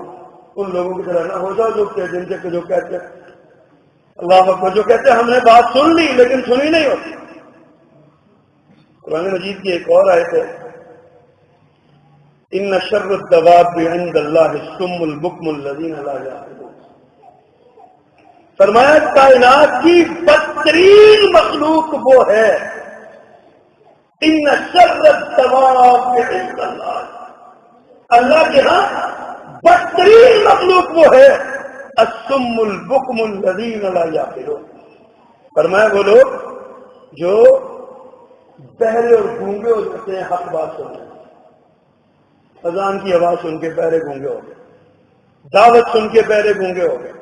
ان لوگوں کی طرح نہ ہو جاؤ جو کہتے ہیں اللہ اکبر، جو کہتے ہیں ہم نے بات سن لی لیکن سنی نہیں ہوتی۔ قرآن مجید کی ایک اور آیت ہے ان شر الدواب عند اللہ الصم البکم الذین لا یعقلون، فرمایا کائنات کی بدترین مخلوق وہ ہے ان شر الدواب عند اللہ، اللہ کے ہاں بدترین مخلوق وہ ہے الصم البکم الذین لا یعقلون، فرمایا وہ لوگ جو بہرے اور گونگے ہو جاتے ہیں حق بات سننے، اذان کی آواز سن کے بہرے گونگے ہو گئے، دعوت سن کے بہرے گونگے ہو گئے،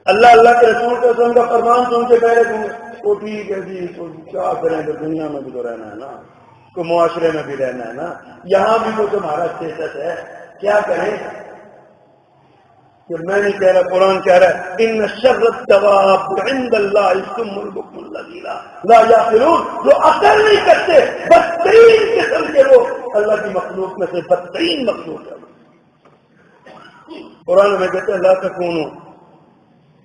اللہ کے رسول کے وسلم کا فرمان سن کے بہرے گونگے۔ وہ ٹھیک ہے جی تو کیا کریں کہ دنیا میں بھی تو رہنا ہے نا، تو معاشرے میں بھی رہنا ہے نا، یہاں بھی تو تمہارا اسٹیٹس ہے، کیا کریں؟ کہ میں نہیں کہہ رہا، قرآن کہہ رہا ہے ان شر الدواب عند اللہ الصم البکم الذین لا یعقلون، جو عقل نہیں کرتے، بدترین قسم کے لوگ اللہ کی مخلوق میں سے بدترین مخلوق ہے۔ قرآن میں کہتے ہیں لا تکونوا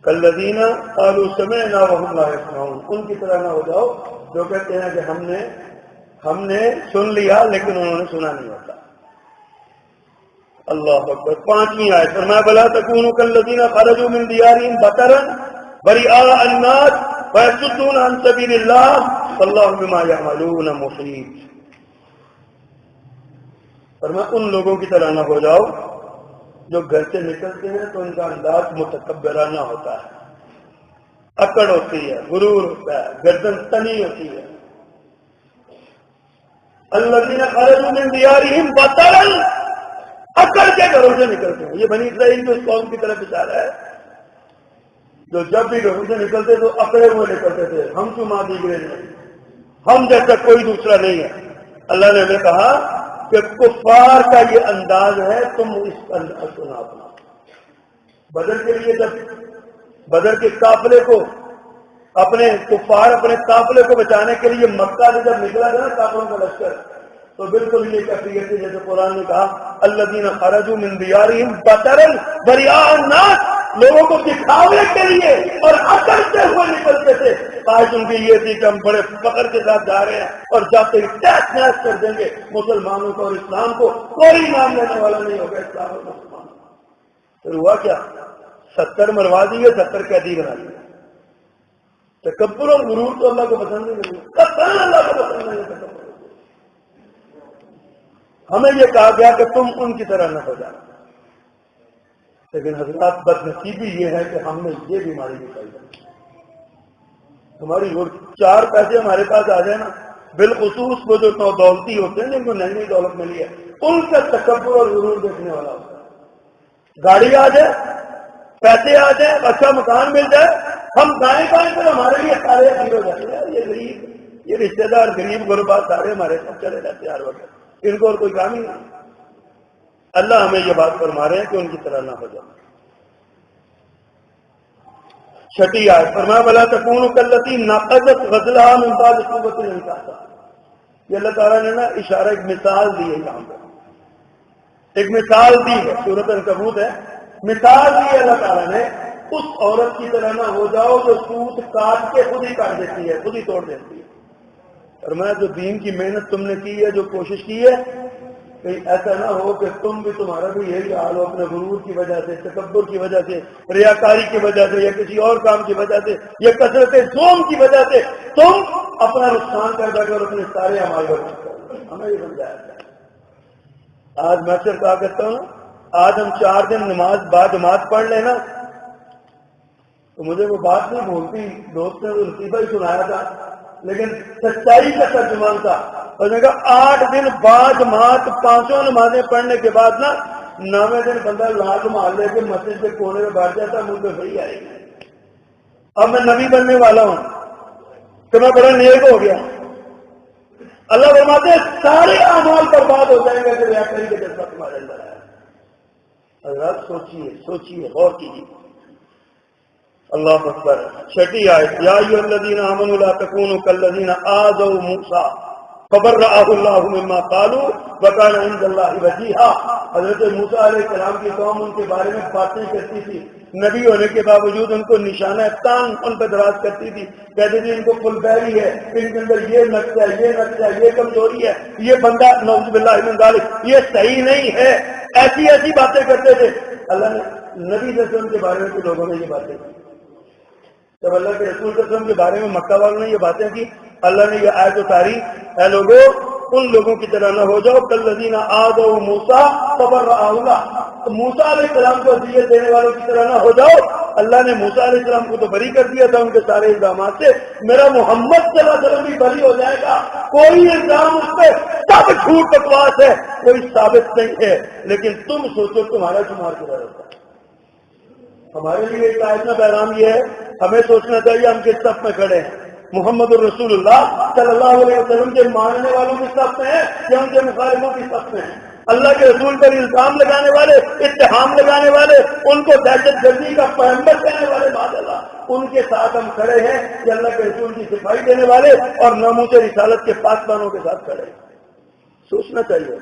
کالذین قالوا سمعنا وهم لا يسمعون، ان کی طرح نہ ہو جاؤ جو کہتے ہیں کہ ہم نے سن لیا لیکن انہوں نے سنا نہیں ہوتا۔ اللہ اکبر۔ پانچویں آیت فرمایا بلا تکونوا کالذین خرجوا من دیارہم بطرا برئاء الناس ویصدون عن سبیل اللہ واللہ بما یعملون محیط، فرمایا ان لوگوں کی طرح نہ ہو جاؤ جو گھر سے نکلتے ہیں تو ان کا انداز متکبرانہ ہوتا ہے، اکڑ ہوتی ہے، غرور ہوتا ہے، گردن تنی ہوتی ہے۔ الذین خرجوا من دیارہم بطرا، اکڑ کے گھروں سے نکلتے ہیں۔ یہ بنی اسرائیل جو اس قوم کی طرف اشارہ ہے جو جب بھی گھروں سے نکلتے تو اکڑے ہوئے نکلتے تھے، ہم تو ماں دیگرے نہیں، ہم جیسا کوئی دوسرا نہیں ہے۔ اللہ نے ہمیں کہا کہ کفار کا یہ انداز ہے، تم اس انداز کو نہ اپنا۔ بدر کے لیے جب بدر کے قافلے کو کفار اپنے قافلے کو بچانے کے لیے مکہ سے جب نکلا تھا نا کافروں کا لشکر، تو بالکل یہ کیفیت ہے جیسے قرآن نے کہا الذین خرجوا من دیارہم بطرا برئاء الناس، لوگوں کو دکھاوے کے لیے اور اکڑتے ہوئے نکلتے تھے۔ خواہش ان کی یہ تھی کہ ہم بڑے فخر کے ساتھ جا رہے ہیں اور جاتے ہی تحس نحس کر دیں گے مسلمانوں کو اور اسلام کو، کوئی نام لینے والا نہیں ہوگا اسلام اور مسلمان۔ پھر ہوا کیا؟ 70 مروا دیے، 70 قیدی بنا دیے۔ تکبر اور غرور تو اللہ کو پسند نہیں ہے، اللہ کو پسند نہیں ہے۔ ہمیں یہ کہا گیا کہ تم ان کی طرح نہ ہو جانا، لیکن حضرات بد نصیبی یہ ہے کہ ہم نے یہ بیماری نکالی ہے۔ ہماری وہ 4 پیسے ہمارے پاس آ جائے نا، بالخصوص وہ جو دولتی ہوتے ہیں جن کو نئی نئی دولت ملی ہے، ان کا تکبر اور غرور دیکھنے والا ہوتا ہے۔ گاڑی آ جائے، پیسے آ جائیں، اچھا مکان مل جائے، ہم دائیں بائیں پر ہمارے لیے سارے حقیر ہو جاتے ہیں۔ یہ غریب، یہ رشتے دار غریب غربا سارے ہمارے ساتھ چلے جاتے ہیں ہر وقت، ان کو اور کوئی کام ہی نہیں۔ اللہ ہمیں یہ بات فرما رہے ہیں کہ ان کی طرح نہ ہو جائے۔ چھٹی آیت فرمایا بلا تکونوا کاللتی نقضت غزلها من بعد قوة انکاسا، یہ اللہ تعالیٰ نے نا اشارہ ایک مثال دی ہے، یہاں پر ایک مثال دی ہے، سورۃ عنکبوت ہے، مثال دی ہے اللہ تعالیٰ نے، اس عورت کی طرح نہ ہو جاؤ جو سوت کاٹ کے خود ہی کاٹ دیتی ہے، خود ہی توڑ دیتی ہے۔ فرمایا جو دین کی محنت تم نے کی ہے، جو کوشش کی ہے، کہیں ایسا نہ ہو کہ تم بھی تمہارا بھی یہی حال ہو، اپنے غرور کی وجہ سے، تکبر کی وجہ سے، ریاکاری کی وجہ سے، یا کسی اور کام کی وجہ سے، یا کثرت ظلم کی وجہ سے تم اپنا نقصان پیدا کرو، اپنے سارے اعمال برباد کرو۔ ہمیں یہ سمجھایا جائے۔ آج میں اکثر کہا کرتا ہوں، آج ہم 4 دن نماز بعد جماعت پڑھ لیں نا تو مجھے وہ بات نہیں بھولتی، دوست نے وہ نصیبہ ہی سنایا تھا لیکن سچائی کا ترجمان تھا، اور نے کہا 8 دن بعد جماعت 5 نمازیں پڑھنے کے بعد نا 9ویں دن بندہ لال محلے کے مسجد کے کونے میں بیٹھ جاتا، مجھ پہ صحیح آئے گی۔ اب میں نبی بننے والا ہوں تو میں بڑا نیک ہو گیا. اللہ فرماتے ہیں سارے اعمال برباد ہو جائیں گے کہ ریاکاری کے جذبہ تمہارے اندر ہے. حضرات سوچیے غور کیجیے. اللہ اکبر. چھٹی آیت یا ایھا الذین آمنوا لا تکونوا کالذین آذوا موسیٰ فبرأہ اللہ مما قالوا وکان عند اللہ وجیہا. حضرت موسیٰ علیہ السلام کی قوم ان کے بارے میں باتیں کرتی تھی، نبی ہونے کے باوجود ان کو نشانہ تان ان پہ دراز کرتی تھی، کہتے تھے ان کو فل بیری ہے، ان کے اندر یہ نقص ہے، یہ نقص ہے، یہ کمزوری ہے، یہ بندہ نعوذ باللہ من ذالک یہ صحیح نہیں ہے، ایسی باتیں کرتے تھے. اللہ نے نبی صلی اللہ علیہ وسلم کے بارے میں تو لوگوں نے یہ باتیں کی. جب اللہ کے رسول صلی اللہ علیہ وسلم کے بارے میں مکہ والوں نے یہ باتیں کی، اللہ نے یہ آیت اتاری، اے لوگوں ان لوگوں کی طرح نہ ہو جاؤ کالذین آذوا موسیٰ فبرأہ اللہ. موسیٰ علیہ السلام کو اذیت دینے والوں کی طرح نہ ہو جاؤ. اللہ نے موسیٰ علیہ السلام کو تو بری کر دیا تھا ان کے سارے الزامات سے، میرا محمد صلی اللہ علیہ وسلم بھی بری ہو جائے گا. کوئی الزام اس پہ سب جھوٹ بکواس ہے، کوئی ثابت نہیں ہے. لیکن تم سوچو تمہارا شمار کیا ہوتا ہے. ہمارے لیے ایک آیت میں پیغام یہ ہے، ہمیں سوچنا چاہیے ہم کس صف میں کھڑے ہیں. محمد الرسول اللہ صلی اللہ علیہ وسلم کے ماننے والوں کی صف میں ہیں یا ان کے مخالفوں کی صف میں ہیں. اللہ کے رسول پر الزام لگانے والے، اتہام لگانے والے، ان کو دہشت گردی کا پیغمبر کہنے والے بعد اللہ ان کے ساتھ ہم کھڑے ہیں کہ اللہ کے رسول کی صفائی دینے والے اور ناموس رسالت کے پاسبانوں کے ساتھ کھڑے ہیں. سوچنا چاہیے.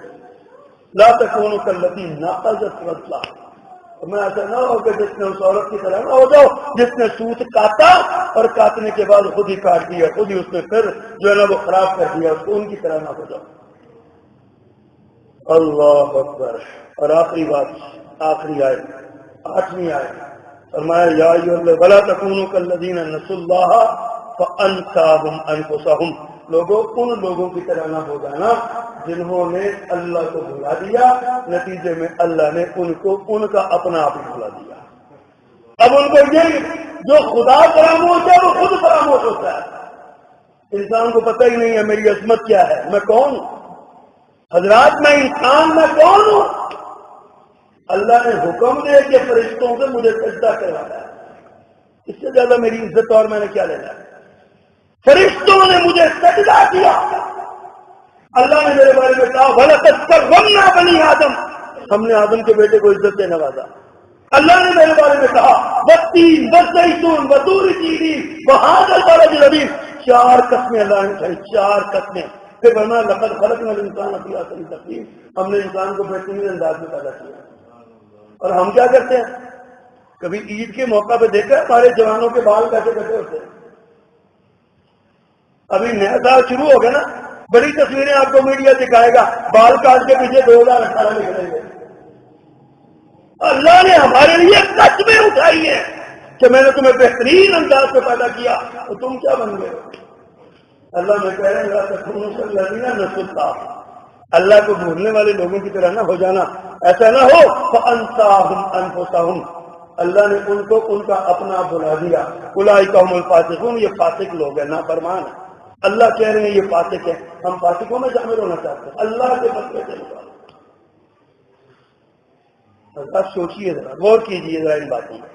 لا تکونوا کاللتی نقضت غزلها. میں ایسا نہ ہو کہ جس نے اس عورت کی طرح نہ ہو جاؤ جس نے سوت کاٹا اور کاٹنے کے بعد خود ہی کاٹ دیا، خود ہی اس نے پھر جو ہے نا وہ خراب کر دیا، اس کو ان کی طرح نہ ہو جاؤ. اللہ اکبر. اور آخری بات، آخری آیت، 8ویں آیت فرمایا یا ایھا الذین ولا تکونوا کالذین نسوا اللہ فانساهم انفسهم. لوگوں ان لوگوں کی طرح نہ ہو جانا جنہوں نے اللہ کو بھلا دیا، نتیجے میں اللہ نے ان کو ان کا اپنا آپ ہی بھلا دیا. اب ان کو یہ جو خدا فراموش ہے وہ خود فراموش ہوتا ہے. انسان کو پتہ ہی نہیں ہے میری عظمت کیا ہے، میں کون ہوں. حضرات میں انسان، میں کون ہوں. اللہ نے حکم دے کہ فرشتوں سے مجھے سجدہ کروانا ہے، اس سے زیادہ میری عزت اور میں نے کیا لینا ہے. فرشتوں نے مجھے سجدہ کیا. اللہ نے میرے بارے میں کہا وَلَقَدْ كَرَّمْنَا بَنِي آدم، ہم نے آدم کے بیٹے کو عزت سے نوازا. اللہ نے میرے بارے میں کہا وَالتِّينِ وَالزَّيْتُونِ وَطُورِ سِينِينَ وَهَٰذَا الْبَلَدِ الْأَمِينِ. 4 قسمیں اللہ نے کہی، 4 قسمیں. پھر فرمایا لَقَدْ خَلَقْنَا الْإِنسَانَ فِي أَحْسَنِ تَقْوِيمٍ. ہم نے انسان کو بہترین انداز میں پیدا کیا. اور ہم کیا کرتے ہیں؟ کبھی عید کے موقع پہ دیکھا ہمارے جوانوں کے بال کیسے کٹے ہوتے ہیں. ابھی نیا سال شروع ہو گیا نا، بڑی تصویریں آپ کو میڈیا دکھائے گا، بال کاٹ کے پیچھے 2018 نکلیں گے. اللہ نے ہمارے لیے قسمیں اٹھائی ہیں کہ میں نے تمہیں بہترین انداز سے پیدا کیا، تو تم کیا بن گئے؟ اللہ میں کہہ رہے ہیں لا تکونوا کالذین نسوا اللہ. اللہ کو بھولنے والے لوگوں کی طرح نہ ہو جانا. ایسا نہ ہو فانساهم انفسهم. اللہ نے ان کو ان کا اپنا بھلا دیا. اولئک هم الفاسقون. یہ فاسق لوگ ہیں، نافرمان ہیں. اللہ کہہ رہے ہیں یہ فاسق ہے. ہم فاسقوں میں شامل ہونا چاہتے ہیں، اللہ کے بندے سے نکالو. اب سوچیے ذرا، غور کیجیے ذرا ان باتوں میں.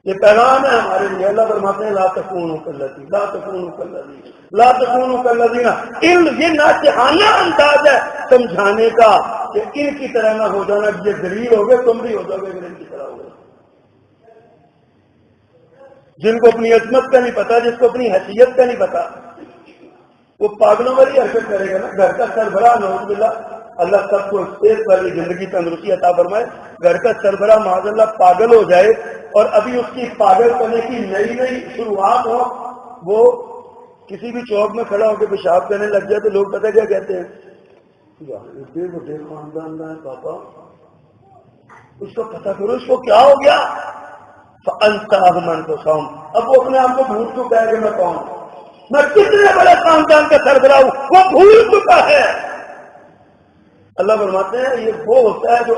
یہ پیغام ہے ہمارے لیے. اللہ فرماتے ہیں لا تکونوا کالذین، لا تکونوا کالذین، لا تکونوا کالذین. یہ ناصحانہ انداز ہے سمجھانے کا کہ ان کی طرح نہ ہو جانا. یہ دلیل ہو گئے، تم بھی ہو جاؤ گے ان کی طرح ہو گئے. جن کو اپنی عظمت کا نہیں پتا، جس کو اپنی حیثیت کا نہیں پتا، وہ پاگلوں والی حرکت کرے گا نا. گھر کا سربراہ نعوذ باللہ، اللہ سب کو ایک والی زندگی تندرستی عطا فرمائے. گھر کا سربراہ معاذ اللہ پاگل ہو جائے اور ابھی اس کی پاگل کرنے کی نئی شروعات ہو، وہ کسی بھی چوک میں کھڑا ہو کے پیشاب کرنے لگ جائے تو لوگ پتہ کیا کہتے ہیں؟ اتنے بڑے خاندان کا ہے پاپا، اس کو پتہ کرو اس کو کیا ہو گیا. فَأَنْسَاهُمْ أَنفُسَهُمْ. اب وہ اپنے آپ کو بھول چکا ہے کہ میں کون ہوں، میں کتنے بڑے خاندان کا سربراہ ہوں، وہ بھول چکا ہے. اللہ فرماتے ہیں یہ وہ ہوتا ہے جو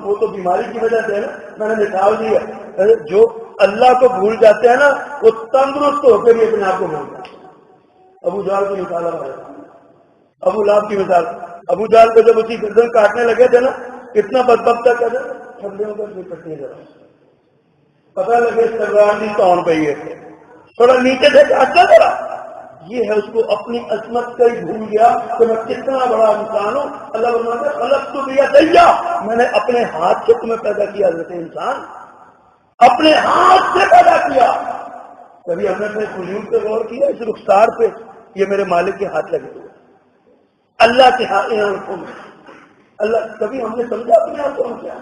وہ تو بیماری کی وجہ سے ہے نا. میں نے مثال دی ہے، جو اللہ کو بھول جاتے ہیں نا وہ تندرست ہو کے بھی اپنے آپ کو بھول جاتے ہیں. ابو جہل کی مثال ہے، ابو لہب کی مثال. ابو جہل کو جب اسی گردن کاٹنے لگے تھے نا، کتنا بدبختہ کہتے ٹھنڈے ہو کر کٹنے لگا. پتہ لگے سرکار کی کون پہ ہے، تھوڑا نیچے سے اچھا ذرا، یہ ہے اس کو اپنی عظمت کا ہی بھول گیا کہ میں کتنا بڑا انسان ہوں. اللہ فرماتا ہے خلقت بیدیا، میں نے اپنے ہاتھ سے تمہیں پیدا کیا. حضرت انسان اپنے ہاتھ سے پیدا کیا. کبھی ہم نے اپنے وجود پہ غور کیا، اس رخسار پہ، یہ میرے مالک کے ہاتھ لگے ہوئے، اللہ کے ہاتھ آنکھوں میں. اللہ کبھی ہم نے سمجھا اپنے آپ کو ہم کیا؟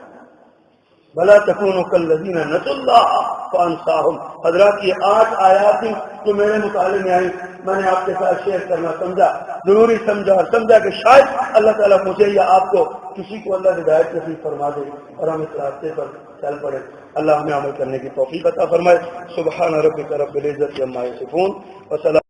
بلا تکونوا کالذین نسوا اللہ فانساہم. حضرات یہ 8 آیات تھی جو میرے مطالعے میں آئی، میں نے آپ کے ساتھ شیئر کرنا سمجھا، ضروری سمجھا، اور سمجھا کہ شاید اللہ تعالیٰ مجھے یا آپ کو کسی کو اللہ ہدایت نصیب فرما دے اور ہم اس راستے پر چل پڑے. اللہ ہمیں عمل کرنے کی توفیق عطا فرمائے. سبحان ربک رب العزت عما یصفون وسلام.